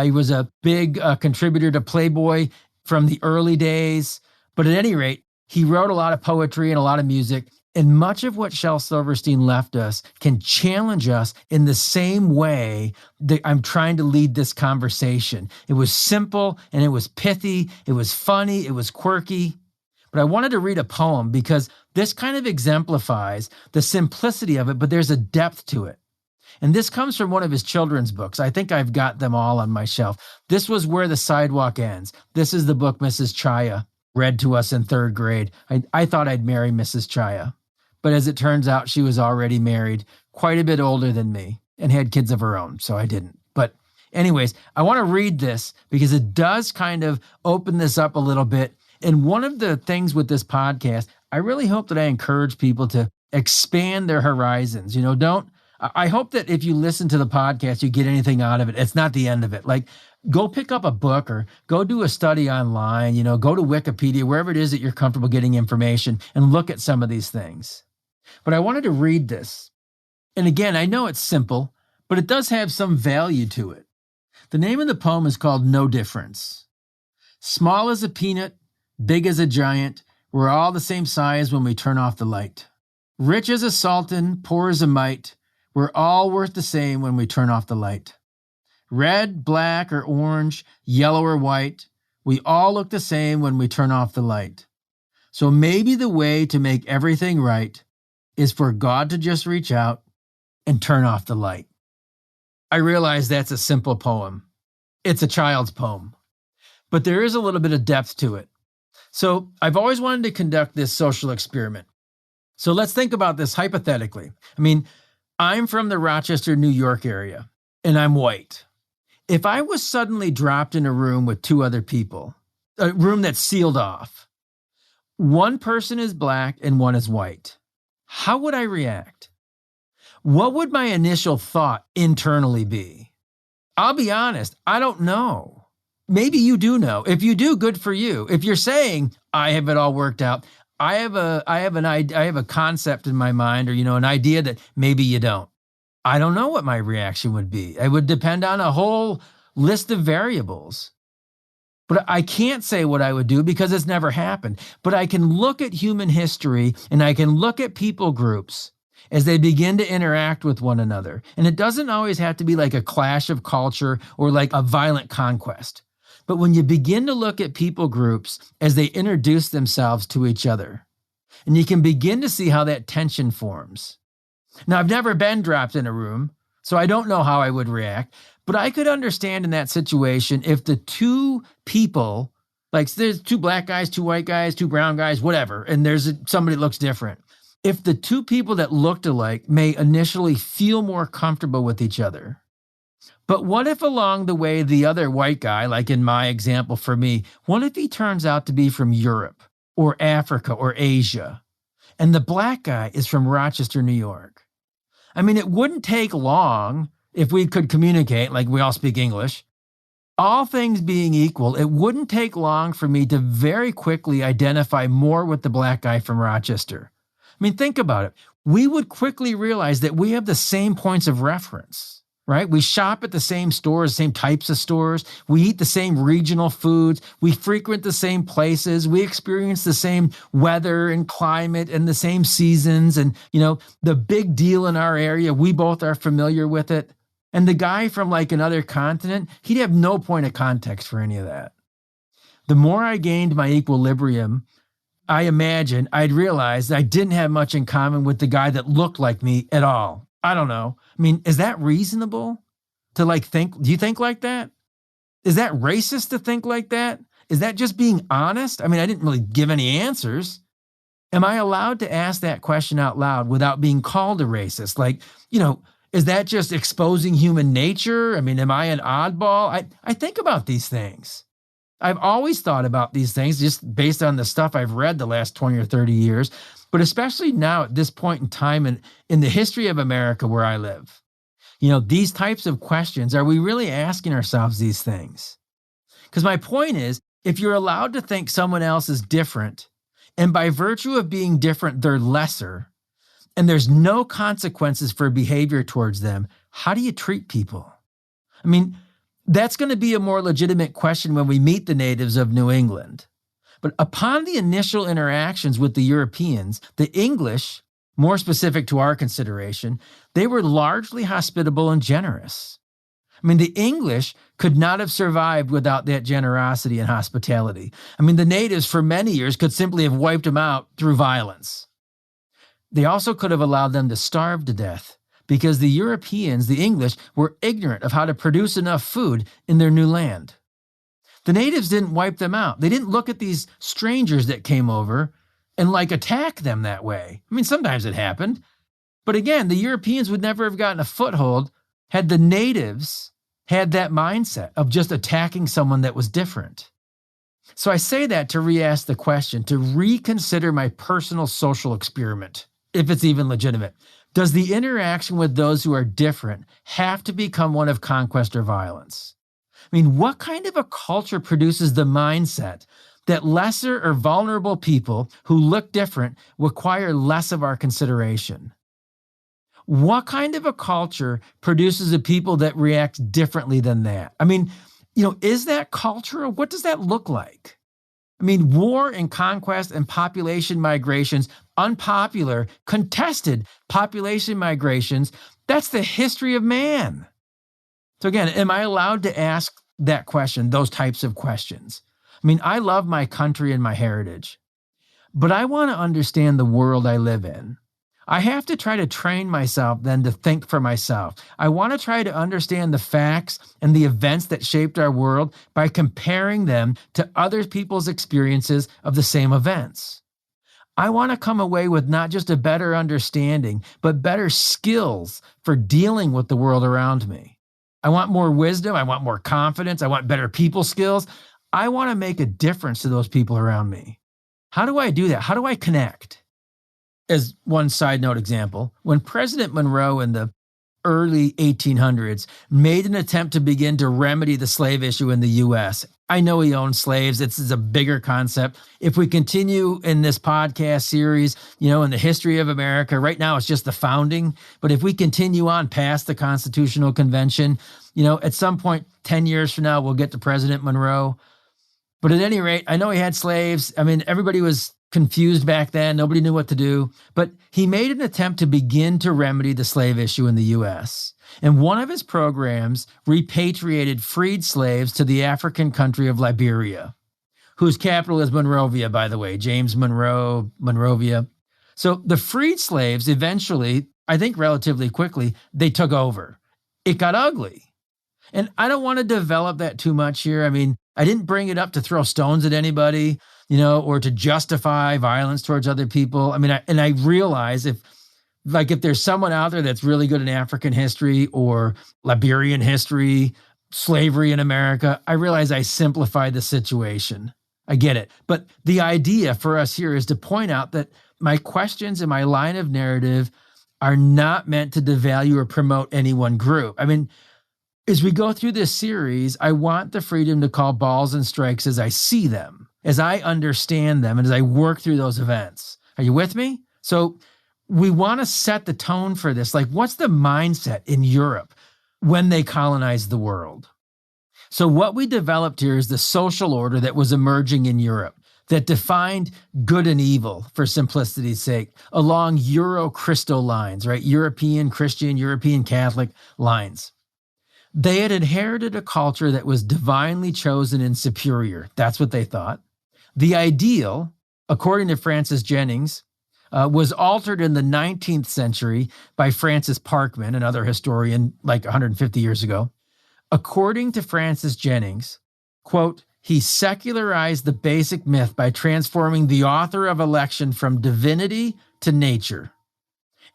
He was a big contributor to Playboy from the early days. But at any rate, he wrote a lot of poetry and a lot of music. And much of what Shel Silverstein left us can challenge us in the same way that I'm trying to lead this conversation. It was simple and it was pithy. It was funny. It was quirky. But I wanted to read a poem because this kind of exemplifies the simplicity of it, but there's a depth to it. And this comes from one of his children's books. I think I've got them all on my shelf. This was Where the Sidewalk Ends. This is the book Mrs. Chaya read to us in third grade. I thought I'd marry Mrs. Chaya. But as it turns out, she was already married, quite a bit older than me, and had kids of her own, so I didn't. But Anyways, I want to read this because it does kind of open this up a little bit. And one of the things with this podcast, I really hope that I encourage people to expand their horizons. I hope that if you listen to the podcast, you get anything out of it. It's not the end of it. Like, go pick up a book or go do a study online, go to Wikipedia, wherever it is that you're comfortable getting information, and look at some of these things. But I wanted to read this. And again, I know it's simple, but it does have some value to it. The name of the poem is called No Difference. Small as a peanut, big as a giant, we're all the same size when we turn off the light. Rich as a sultan, poor as a mite, we're all worth the same when we turn off the light. Red, black, or orange, yellow or white, we all look the same when we turn off the light. So maybe the way to make everything right is for God to just reach out and turn off the light. I realize that's a simple poem. It's a child's poem. But there is a little bit of depth to it. So I've always wanted to conduct this social experiment. So let's think about this hypothetically. I'm from the Rochester, New York area, and I'm white. If I was suddenly dropped in a room with two other people, a room that's sealed off, one person is black and one is white, how would I react? What would my initial thought internally be? I'll be honest, I don't know. Maybe you do know. If you do, good for you. If you're saying, I have it all worked out, I have a concept in my mind, or an idea that maybe you don't. I don't know what my reaction would be. It would depend on a whole list of variables. But I can't say what I would do because it's never happened. But I can look at human history and I can look at people groups as they begin to interact with one another. And it doesn't always have to be like a clash of culture or like a violent conquest. But when you begin to look at people groups as they introduce themselves to each other, and you can begin to see how that tension forms. Now, I've never been dropped in a room, so I don't know how I would react, but I could understand in that situation if the two people, like there's two black guys, two white guys, two brown guys, whatever, and there's somebody that looks different. If the two people that looked alike may initially feel more comfortable with each other, but what if along the way the other white guy, like in my example for me, what if he turns out to be from Europe or Africa or Asia, and the black guy is from Rochester, New York? It wouldn't take long if we could communicate, like we all speak English. All things being equal, it wouldn't take long for me to very quickly identify more with the black guy from Rochester. Think about it. We would quickly realize that we have the same points of reference, right? We shop at the same stores, same types of stores. We eat the same regional foods. We frequent the same places. We experience the same weather and climate and the same seasons. And, the big deal in our area, we both are familiar with it. And the guy from like another continent, he'd have no point of context for any of that. The more I gained my equilibrium, I imagine I'd realize I didn't have much in common with the guy that looked like me at all. I don't know. Is that reasonable to think? Do you think like that? Is that racist to think like that? Is that just being honest? I didn't really give any answers. Am I allowed to ask that question out loud without being called a racist? Is that just exposing human nature? Am I an oddball? I think about these things. I've always thought about these things just based on the stuff I've read the last 20 or 30 years, but especially now at this point in time in the history of America where I live. These types of questions, are we really asking ourselves these things? Because my point is, if you're allowed to think someone else is different, and by virtue of being different, they're lesser, and there's no consequences for behavior towards them, how do you treat people? That's going to be a more legitimate question when we meet the natives of New England. But upon the initial interactions with the Europeans, the English, more specific to our consideration, they were largely hospitable and generous. The English could not have survived without that generosity and hospitality. The natives for many years could simply have wiped them out through violence. They also could have allowed them to starve to death because the Europeans, the English, were ignorant of how to produce enough food in their new land. The natives didn't wipe them out. They didn't look at these strangers that came over and attack them that way. Sometimes it happened. But again, the Europeans would never have gotten a foothold had the natives had that mindset of just attacking someone that was different. So I say that to re-ask the question, to reconsider my personal social experiment, if it's even legitimate. Does the interaction with those who are different have to become one of conquest or violence? I mean, what kind of a culture produces the mindset that lesser or vulnerable people who look different require less of our consideration? What kind of a culture produces a people that react differently than that? I mean, is that cultural? What does that look like? I mean, war and conquest and population migrations, unpopular, contested population migrations, that's the history of man. So again, am I allowed to ask that question, those types of questions? I mean, I love my country and my heritage, but I want to understand the world I live in. I have to try to train myself then to think for myself. I want to try to understand the facts and the events that shaped our world by comparing them to other people's experiences of the same events. I want to come away with not just a better understanding, but better skills for dealing with the world around me. I want more wisdom. I want more confidence. I want better people skills. I want to make a difference to those people around me. How do I do that? How do I connect? As one side note example, when President Monroe in the early 1800s made an attempt to begin to remedy the slave issue in the U.S., I know he owned slaves. This is a bigger concept. If we continue in this podcast series, in the history of America, right now it's just the founding. But if we continue on past the Constitutional Convention, at some point, 10 years from now, we'll get to President Monroe. But at any rate, I know he had slaves. I mean, everybody was confused back then. Nobody knew what to do. But he made an attempt to begin to remedy the slave issue in the U.S. And one of his programs repatriated freed slaves to the African country of Liberia, whose capital is Monrovia, by the way, James Monroe, Monrovia. So the freed slaves eventually, I think relatively quickly, they took over. It got ugly. And I don't want to develop that too much here. I mean, I didn't bring it up to throw stones at anybody, or to justify violence towards other people. I mean, I realize if there's someone out there that's really good in African history or Liberian history, slavery in America, I realize I simplified the situation. I get it. But the idea for us here is to point out that my questions and my line of narrative are not meant to devalue or promote any one group. I mean, as we go through this series, I want the freedom to call balls and strikes as I see them, as I understand them, and as I work through those events. Are you with me? So we want to set the tone for this. Like, what's the mindset in Europe when they colonized the world? So what we developed here is the social order that was emerging in Europe that defined good and evil, for simplicity's sake, along Euro-Christo lines, right? European Christian, European Catholic lines. They had inherited a culture that was divinely chosen and superior. That's what they thought. The ideal, according to Francis Jennings, was altered in the 19th century by Francis Parkman, another historian, like 150 years ago. According to Francis Jennings, quote, he secularized the basic myth by transforming the author of election from divinity to nature,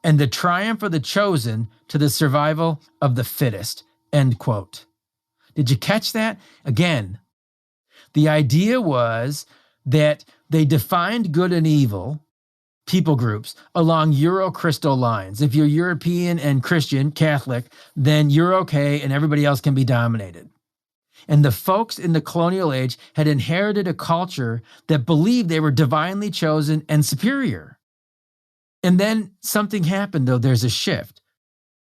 and the triumph of the chosen to the survival of the fittest. End quote. Did you catch that? Again, the idea was that they defined good and evil, people groups, along Euro-Christo lines. If you're European and Christian, Catholic, then you're okay and everybody else can be dominated. And the folks in the colonial age had inherited a culture that believed they were divinely chosen and superior. And then something happened, though. There's a shift.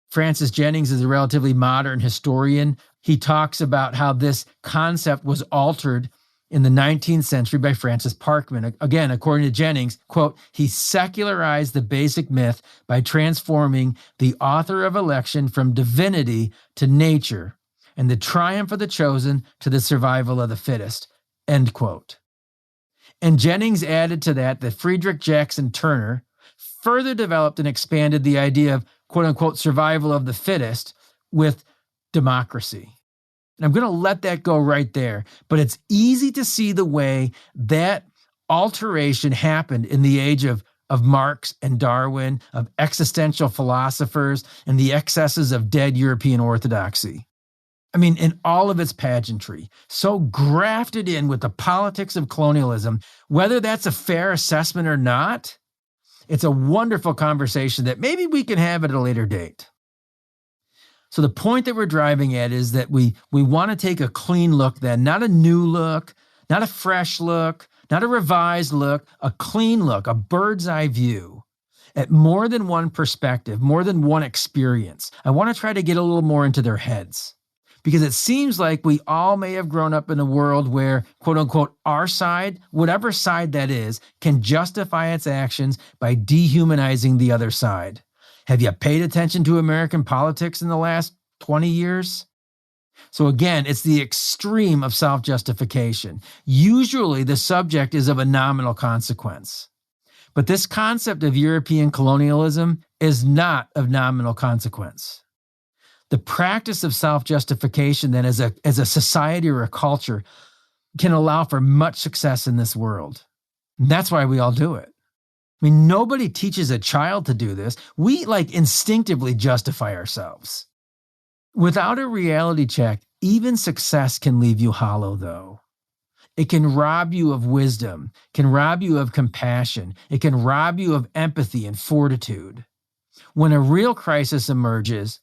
Francis Jennings is a relatively modern historian. He talks about how this concept was altered in the 19th century by Francis Parkman. Again, according to Jennings, quote, he secularized the basic myth by transforming the author of election from divinity to nature, and the triumph of the chosen to the survival of the fittest, end quote. And Jennings added to that Friedrich Jackson Turner further developed and expanded the idea of quote unquote survival of the fittest with democracy. And I'm going to let that go right there. But it's easy to see the way that alteration happened in the age of Marx and Darwin, of existential philosophers, and the excesses of dead European orthodoxy. I mean, in all of its pageantry, so grafted in with the politics of colonialism, whether that's a fair assessment or not, it's a wonderful conversation that maybe we can have at a later date. So the point that we're driving at is that we want to take a clean look then, not a new look, not a fresh look, not a revised look, a clean look, a bird's eye view at more than one perspective, more than one experience. I want to try to get a little more into their heads because it seems like we all may have grown up in a world where, quote unquote, our side, whatever side that is, can justify its actions by dehumanizing the other side. Have you paid attention to American politics in the last 20 years? So again, it's the extreme of self-justification. Usually the subject is of a nominal consequence. But this concept of European colonialism is not of nominal consequence. The practice of self-justification then as a society or a culture can allow for much success in this world. And that's why we all do it. I mean, nobody teaches a child to do this. We instinctively justify ourselves. Without a reality check, even success can leave you hollow, though. It can rob you of wisdom, can rob you of compassion. It can rob you of empathy and fortitude. When a real crisis emerges,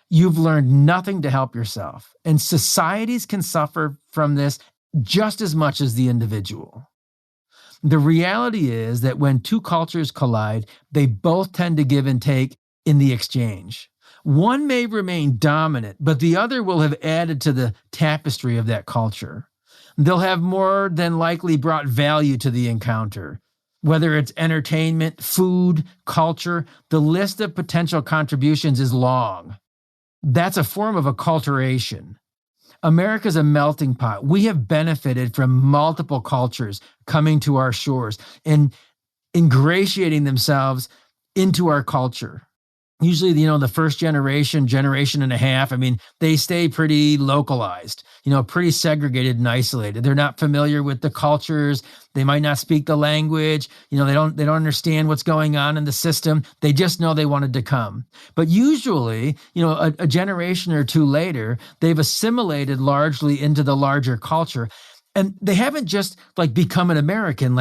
you've learned nothing to help yourself. And societies can suffer from this just as much as the individual. The reality is that when two cultures collide, they both tend to give and take in the exchange. One may remain dominant, but the other will have added to the tapestry of that culture. They'll have more than likely brought value to the encounter. Whether it's entertainment, food, culture, the list of potential contributions is long. That's a form of acculturation. America's a melting pot. We have benefited from multiple cultures coming to our shores and ingratiating themselves into our culture. Usually, the first generation and a half, they stay pretty localized, pretty segregated and isolated. They're not familiar with the cultures. They might not speak the language. They don't understand what's going on in the system. They just know they wanted to come. But usually, a generation or two later, they've assimilated largely into the larger culture. And they haven't just become an American,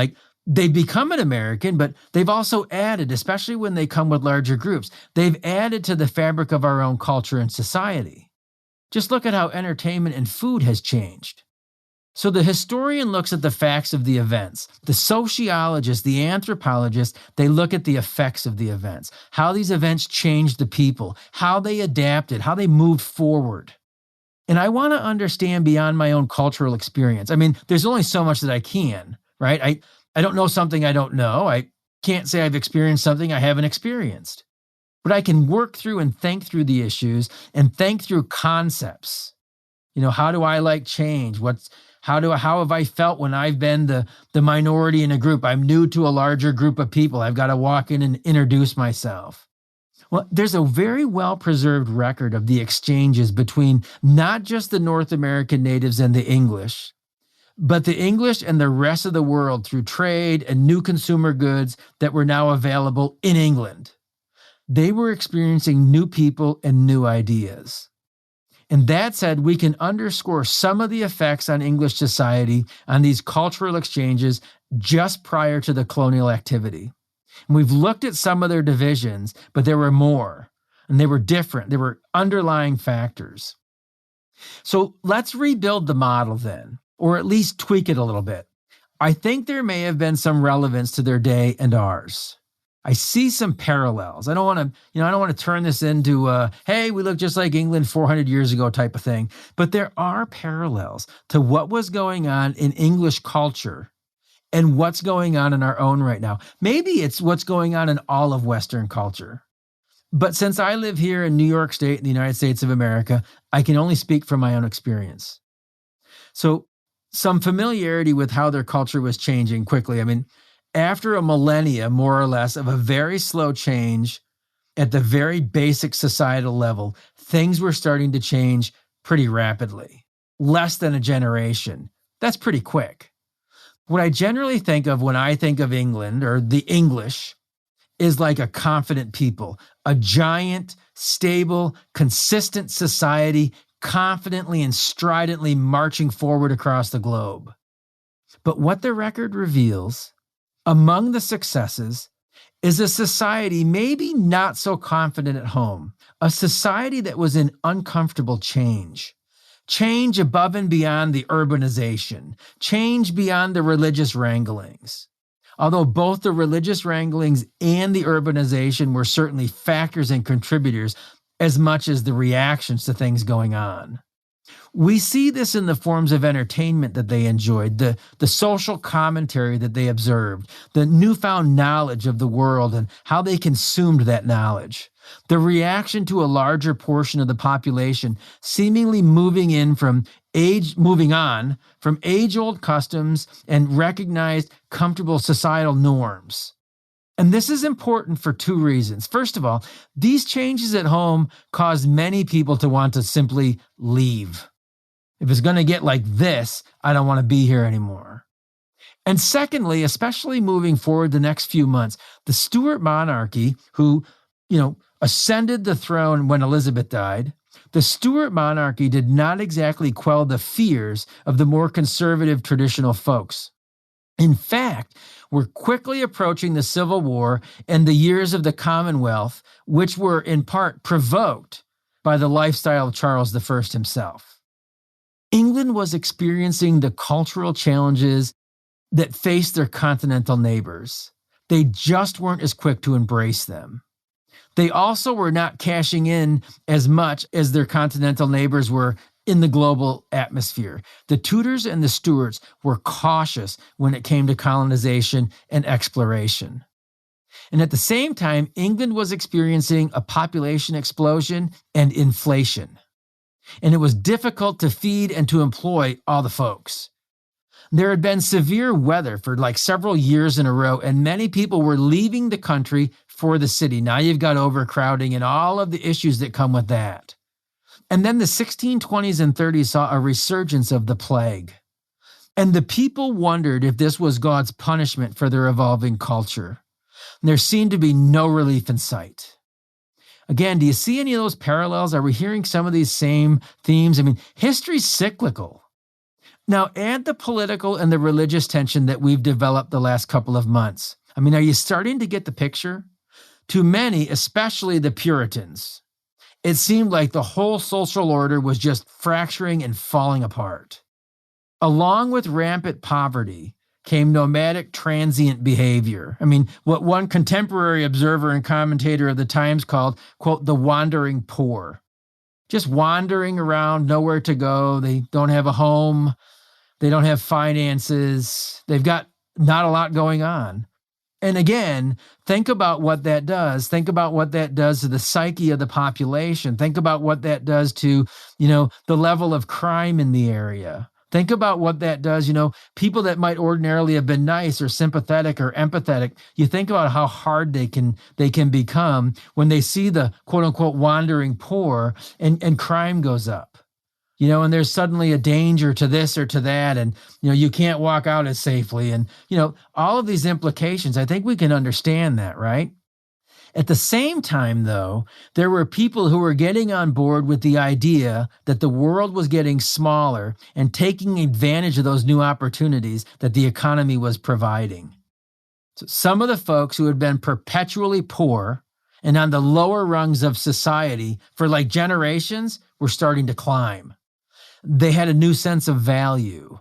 they become an American, but they've also added, especially when they come with larger groups, they've added to the fabric of our own culture and society. Just look at how entertainment and food has changed. So the historian looks at the facts of the events. The sociologist, the anthropologist, they look at the effects of the events, how these events changed the people, how they adapted, how they moved forward. And I want to understand beyond my own cultural experience. There's only so much that I can, right? I don't know something I don't know. I can't say I've experienced something I haven't experienced. But I can work through and think through the issues and think through concepts. How do I like change? How have I felt when I've been the minority in a group? I'm new to a larger group of people. I've got to walk in and introduce myself. Well, there's a very well-preserved record of the exchanges between not just the North American natives and the English, but the English and the rest of the world through trade and new consumer goods that were now available in England. They were experiencing new people and new ideas. And that said, we can underscore some of the effects on English society on these cultural exchanges just prior to the colonial activity. And we've looked at some of their divisions, but there were more, and they were different. There were underlying factors. So let's rebuild the model then, or at least tweak it a little bit. I think there may have been some relevance to their day and ours. I see some parallels. I don't want to turn this into hey, we look just like England 400 years ago type of thing. But there are parallels to what was going on in English culture and what's going on in our own right now. Maybe it's what's going on in all of Western culture. But since I live here in New York State in the United States of America, I can only speak from my own experience. So some familiarity with how their culture was changing quickly. After a millennia, more or less, of a very slow change at the very basic societal level, things were starting to change pretty rapidly. Less than a generation. That's pretty quick. What I generally think of when I think of England or the English is like a confident people, a giant, stable, consistent society confidently and stridently marching forward across the globe. But what the record reveals, among the successes, is a society maybe not so confident at home, a society that was in uncomfortable change. Change above and beyond the urbanization, change beyond the religious wranglings. Although both the religious wranglings and the urbanization were certainly factors and contributors as much as the reactions to things going on. We see this in the forms of entertainment that they enjoyed, the social commentary that they observed, the newfound knowledge of the world and how they consumed that knowledge, the reaction to a larger portion of the population seemingly moving on from age-old customs and recognized comfortable societal norms. And this is important for two reasons. First of all, these changes at home caused many people to want to simply leave. If it's going to get like this, I don't want to be here anymore. And secondly, especially moving forward the next few months, the Stuart monarchy, who, ascended the throne when Elizabeth died, the Stuart monarchy did not exactly quell the fears of the more conservative traditional folks. In fact, we're quickly approaching the Civil War and the years of the Commonwealth, which were in part provoked by the lifestyle of Charles I himself. England was experiencing the cultural challenges that faced their continental neighbors. They just weren't as quick to embrace them. They also were not cashing in as much as their continental neighbors were in the global atmosphere. The Tudors and the Stuarts were cautious when it came to colonization and exploration. And at the same time, England was experiencing a population explosion and inflation. And it was difficult to feed and to employ all the folks. There had been severe weather for several years in a row, and many people were leaving the country for the city. Now you've got overcrowding and all of the issues that come with that. And then the 1620s and 30s saw a resurgence of the plague. And the people wondered if this was God's punishment for their evolving culture. And there seemed to be no relief in sight. Again, do you see any of those parallels? Are we hearing some of these same themes? History's cyclical. Now, add the political and the religious tension that we've developed the last couple of months. Are you starting to get the picture? To many, especially the Puritans, it seemed like the whole social order was just fracturing and falling apart. Along with rampant poverty came nomadic transient behavior. What one contemporary observer and commentator of the times called, quote, the wandering poor. Just wandering around, nowhere to go. They don't have a home. They don't have finances. They've got not a lot going on. And again, think about what that does. Think about what that does to the psyche of the population. Think about what that does to, the level of crime in the area. Think about what that does, people that might ordinarily have been nice or sympathetic or empathetic. You think about how hard they can become when they see the quote unquote wandering poor and crime goes up. And there's suddenly a danger to this or to that, and, you can't walk out as safely. And, all of these implications, I think we can understand that, right? At the same time, though, there were people who were getting on board with the idea that the world was getting smaller and taking advantage of those new opportunities that the economy was providing. So some of the folks who had been perpetually poor and on the lower rungs of society for generations were starting to climb. They had a new sense of value.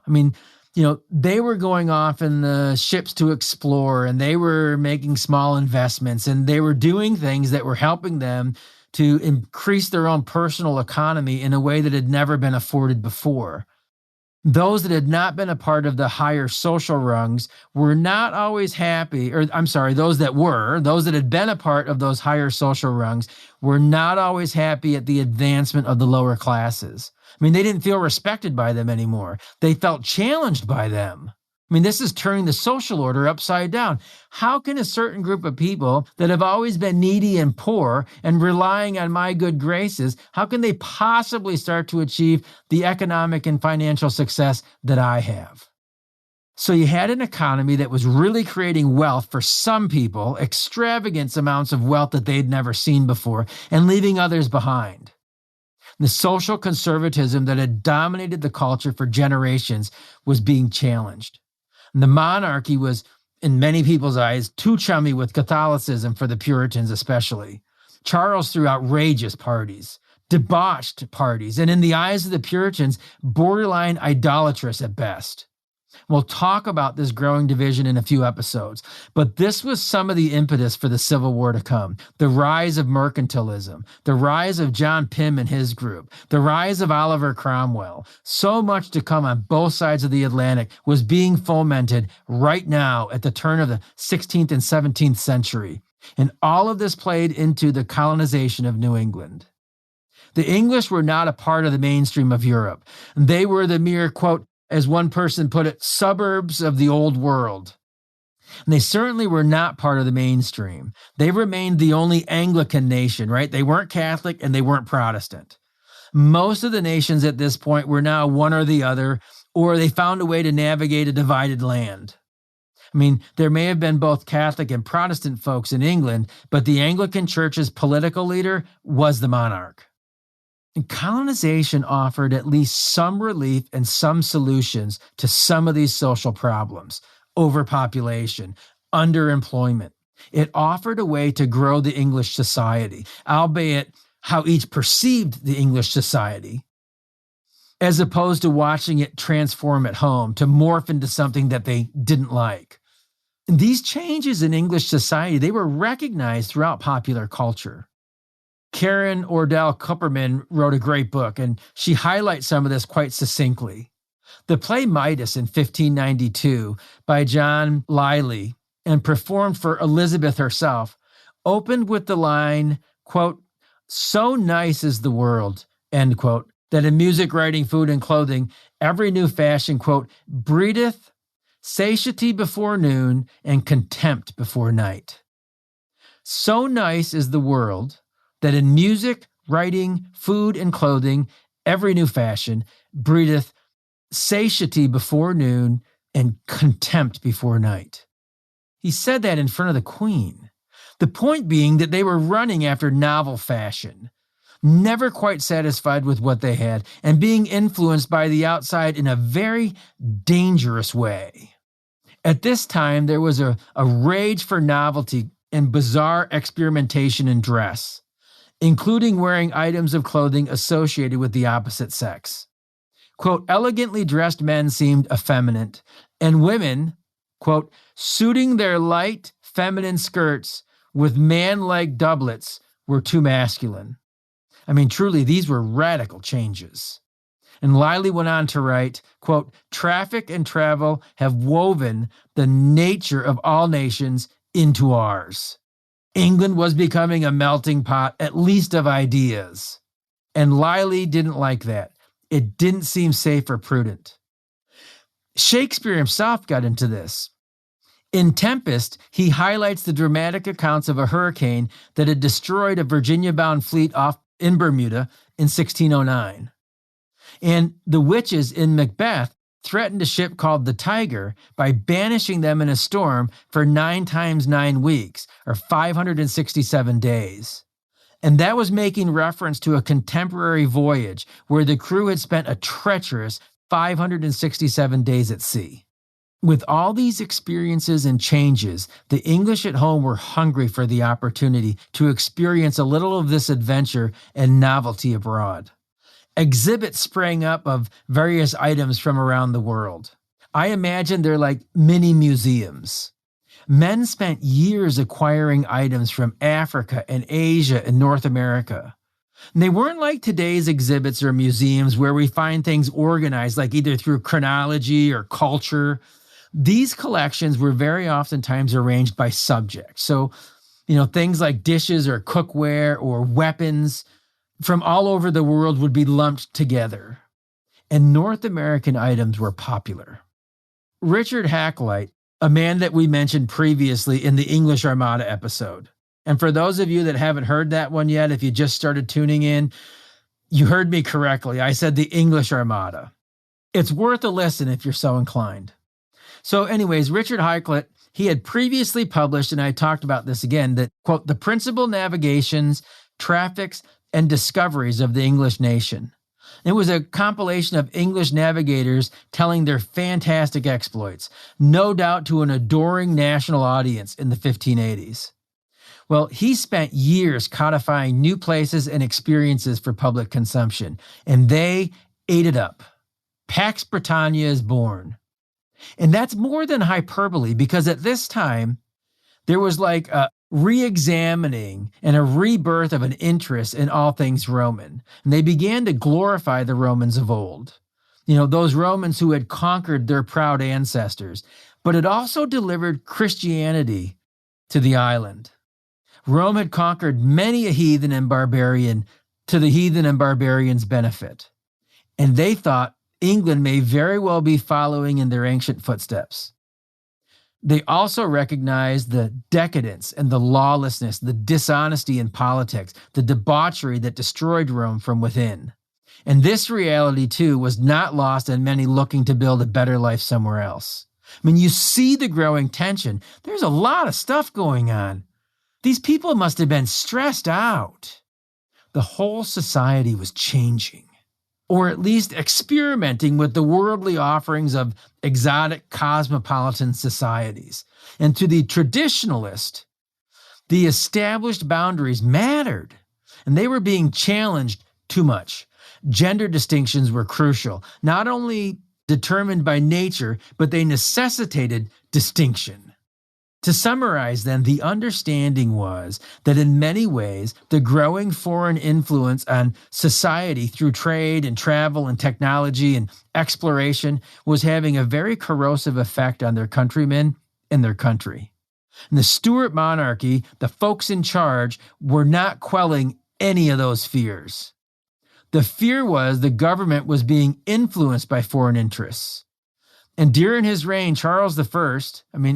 They were going off in the ships to explore, and they were making small investments, and they were doing things that were helping them to increase their own personal economy in a way that had never been afforded before. Those that had not been a part of the higher social rungs were not always happy, those that had been a part of those higher social rungs were not always happy at the advancement of the lower classes. They didn't feel respected by them anymore. They felt challenged by them. This is turning the social order upside down. How can a certain group of people that have always been needy and poor and relying on my good graces, how can they possibly start to achieve the economic and financial success that I have? So you had an economy that was really creating wealth for some people, extravagant amounts of wealth that they'd never seen before, and leaving others behind. The social conservatism that had dominated the culture for generations was being challenged. And the monarchy was, in many people's eyes, too chummy with Catholicism for the Puritans especially. Charles threw outrageous parties, debauched parties, and in the eyes of the Puritans, borderline idolatrous at best. We'll talk about this growing division in a few episodes, but this was some of the impetus for the Civil War to come. The rise of mercantilism, the rise of John Pym and his group, the rise of Oliver Cromwell. So much to come on both sides of the Atlantic was being fomented right now at the turn of the 16th and 17th century. And all of this played into the colonization of New England. The English were not a part of the mainstream of Europe. They were the mere, quote, as one person put it, suburbs of the old world. And they certainly were not part of the mainstream. They remained the only Anglican nation, right? They weren't Catholic and they weren't Protestant. Most of the nations at this point were now one or the other, or they found a way to navigate a divided land. I mean, there may have been both Catholic and Protestant folks in England, but the Anglican Church's political leader was the monarch. And colonization offered at least some relief and some solutions to some of these social problems: overpopulation, underemployment. It offered a way to grow the English society, albeit how each perceived the English society, as opposed to watching it transform at home to morph into something that they didn't like. And these changes in English society, they were recognized throughout popular culture. Karen Ordell Kupperman wrote a great book, and she highlights some of this quite succinctly. The play Midas in 1592 by John Lyly and performed for Elizabeth herself opened with the line, quote, "So nice is the world," end quote, "that in music, writing, food, and clothing, every new fashion, quote, breedeth satiety before noon and contempt before night. So nice is the world that in music, writing, food, and clothing, every new fashion breedeth satiety before noon and contempt before night." He said that in front of the Queen. The point being that they were running after novel fashion, never quite satisfied with what they had, and being influenced by the outside in a very dangerous way. At this time, there was a rage for novelty and bizarre experimentation in dress, including wearing items of clothing associated with the opposite sex. Quote, elegantly dressed men seemed effeminate, and women, quote, suiting their light, feminine skirts with man-like doublets were too masculine. I mean, truly, these were radical changes. And Lyly went on to write, quote, traffic and travel have woven the nature of all nations into ours. England was becoming a melting pot, at least of ideas. And Lyly didn't like that. It didn't seem safe or prudent. Shakespeare himself got into this. In Tempest, he highlights the dramatic accounts of a hurricane that had destroyed a Virginia-bound fleet off in Bermuda in 1609. And the witches in Macbeth threatened a ship called the Tiger by banishing them in a storm for 9 times 9 weeks, or 567 days. And that was making reference to a contemporary voyage where the crew had spent a treacherous 567 days at sea. With all these experiences and changes, the English at home were hungry for the opportunity to experience a little of this adventure and novelty abroad. Exhibits sprang up of various items from around the world. I imagine they're like mini museums. Men spent years acquiring items from Africa and Asia and North America. And they weren't like today's exhibits or museums where we find things organized like either through chronology or culture. These collections were very oftentimes arranged by subject. So, things like dishes or cookware or weapons from all over the world would be lumped together. And North American items were popular. Richard Hakluyt, a man that we mentioned previously in the English Armada episode. And for those of you that haven't heard that one yet, if you just started tuning in, you heard me correctly. I said the English Armada. It's worth a listen if you're so inclined. So anyways, Richard Hakluyt, he had previously published, and I talked about this again, that, quote, the principal navigations, traffics, and discoveries of the English nation. It was a compilation of English navigators telling their fantastic exploits, no doubt to an adoring national audience in the 1580s. Well, he spent years codifying new places and experiences for public consumption, and they ate it up. Pax Britannia is born. And that's more than hyperbole, because at this time, there was like a re-examining and a rebirth of an interest in all things Roman. And they began to glorify the Romans of old. Those Romans who had conquered their proud ancestors. But it also delivered Christianity to the island. Rome had conquered many a heathen and barbarian to the heathen and barbarians' benefit. And they thought England may very well be following in their ancient footsteps. They also recognized the decadence and the lawlessness, the dishonesty in politics, the debauchery that destroyed Rome from within. And this reality, too, was not lost on many looking to build a better life somewhere else. You see the growing tension. There's a lot of stuff going on. These people must have been stressed out. The whole society was changing, or at least experimenting with the worldly offerings of exotic cosmopolitan societies. And to the traditionalist, the established boundaries mattered, and they were being challenged too much. Gender distinctions were crucial, not only determined by nature, but they necessitated distinction. To summarize, then, the understanding was that in many ways, the growing foreign influence on society through trade and travel and technology and exploration was having a very corrosive effect on their countrymen and their country. And the Stuart monarchy, the folks in charge, were not quelling any of those fears. The fear was the government was being influenced by foreign interests. And during his reign, Charles I,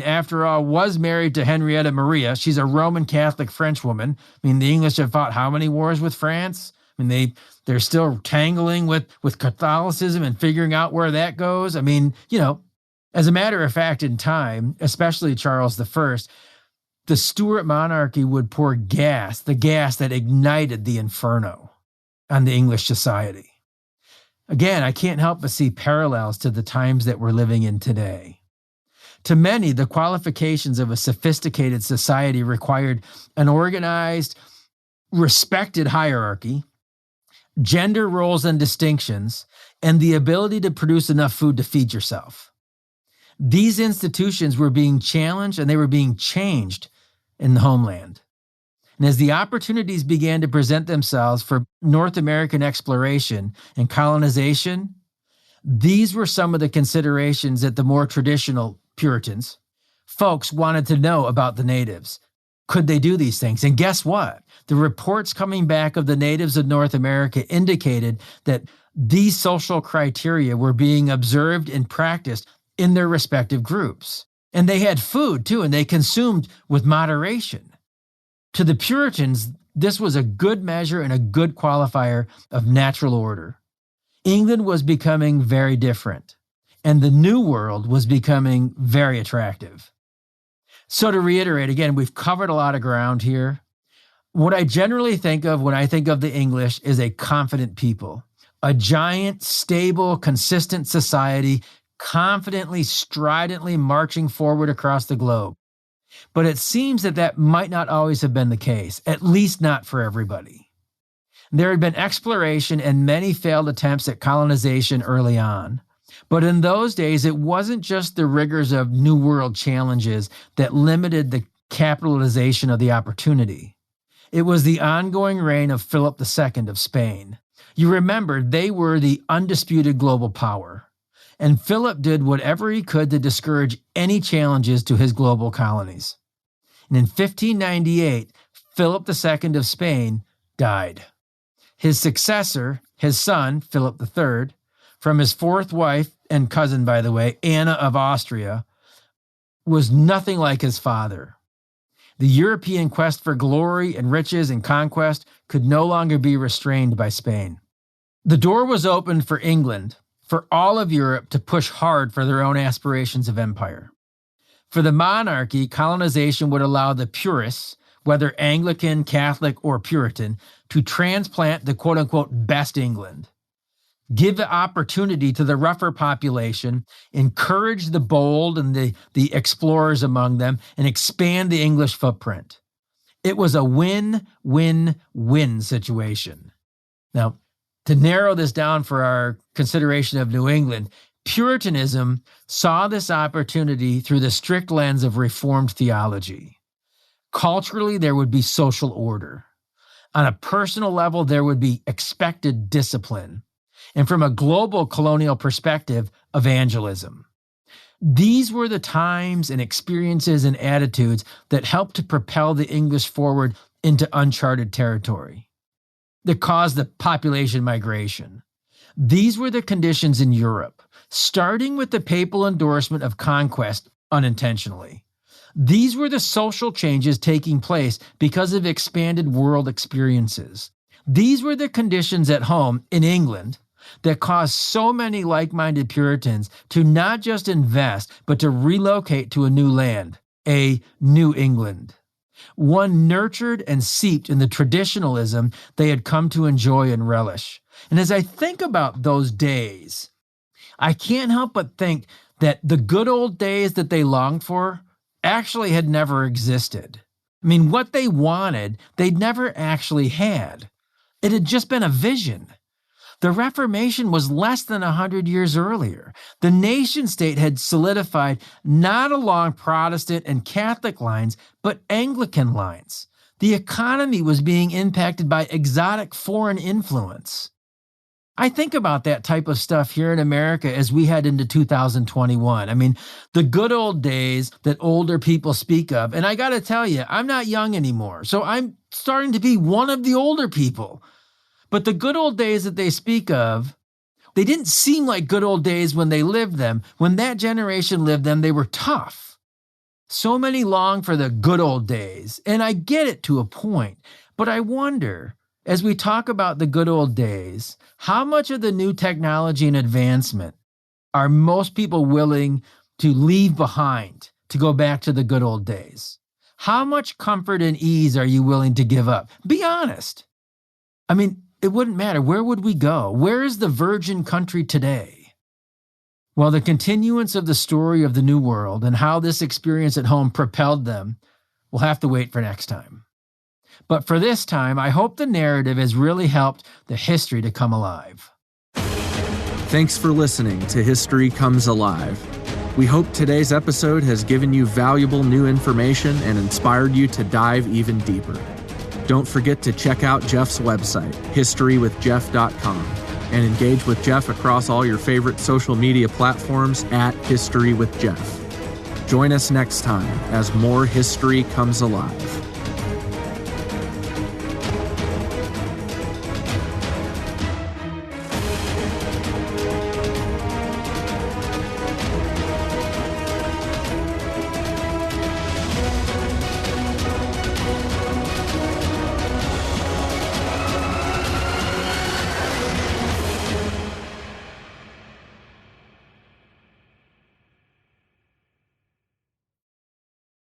after all, was married to Henrietta Maria. She's a Roman Catholic French woman. The English have fought how many wars with France? They're still tangling with Catholicism and figuring out where that goes. As a matter of fact, in time, especially Charles I, the Stuart monarchy would pour gas, the gas that ignited the inferno on the English society. Again, I can't help but see parallels to the times that we're living in today. To many, the qualifications of a sophisticated society required an organized, respected hierarchy, gender roles and distinctions, and the ability to produce enough food to feed yourself. These institutions were being challenged and they were being changed in the homeland. And as the opportunities began to present themselves for North American exploration and colonization, these were some of the considerations that the more traditional Puritans, folks, wanted to know about the natives. Could they do these things? And guess what? The reports coming back of the natives of North America indicated that these social criteria were being observed and practiced in their respective groups. And they had food too, and they consumed with moderation. To the Puritans, this was a good measure and a good qualifier of natural order. England was becoming very different, and the New World was becoming very attractive. So to reiterate, again, we've covered a lot of ground here. What I generally think of when I think of the English is a confident people, a giant, stable, consistent society, confidently, stridently marching forward across the globe. But it seems that might not always have been the case, at least not for everybody. There had been exploration and many failed attempts at colonization early on. But in those days, it wasn't just the rigors of New World challenges that limited the capitalization of the opportunity. It was the ongoing reign of Philip II of Spain. You remember, they were the undisputed global power. And Philip did whatever he could to discourage any challenges to his global colonies. And in 1598, Philip II of Spain died. His successor, his son, Philip III, from his fourth wife and cousin, by the way, Anna of Austria, was nothing like his father. The European quest for glory and riches and conquest could no longer be restrained by Spain. The door was opened for England, for all of Europe to push hard for their own aspirations of empire. For the monarchy, colonization would allow the purists, whether Anglican, Catholic, or Puritan, to transplant the quote-unquote best England, give the opportunity to the rougher population, encourage the bold and the explorers among them, and expand the English footprint. It was a win-win-win situation. Now, to narrow this down for our consideration of New England, Puritanism saw this opportunity through the strict lens of Reformed theology. Culturally, there would be social order. On a personal level, there would be expected discipline. And from a global colonial perspective, evangelism. These were the times and experiences and attitudes that helped to propel the English forward into uncharted territory, that caused the population migration. These were the conditions in Europe, starting with the papal endorsement of conquest unintentionally. These were the social changes taking place because of expanded world experiences. These were the conditions at home in England that caused so many like-minded Puritans to not just invest, but to relocate to a new land, a New England, one nurtured and steeped in the traditionalism they had come to enjoy and relish. And as I think about those days, I can't help but think that the good old days that they longed for actually had never existed. I mean, what they wanted, they'd never actually had. It had just been a vision. The Reformation was less than 100 years earlier. The nation state had solidified not along Protestant and Catholic lines, but Anglican lines. The economy was being impacted by exotic foreign influence. I think about that type of stuff here in America as we head into 2021. I mean, the good old days that older people speak of, and I got to tell you, I'm not young anymore, so I'm starting to be one of the older people. But the good old days that they speak of, they didn't seem like good old days when they lived them. When that generation lived them, they were tough. So many long for the good old days, and I get it to a point, but I wonder, as we talk about the good old days, how much of the new technology and advancement are most people willing to leave behind to go back to the good old days? How much comfort and ease are you willing to give up? Be honest. I mean, it wouldn't matter. Where would we go? Where is the virgin country today? Well, the continuance of the story of the New World and how this experience at home propelled them, we'll have to wait for next time. But for this time, I hope the narrative has really helped the history to come alive. Thanks for listening to History Comes Alive. We hope today's episode has given you valuable new information and inspired you to dive even deeper. Don't forget to check out Jeff's website, historywithjeff.com, and engage with Jeff across all your favorite social media platforms at History with Jeff. Join us next time as more history comes alive.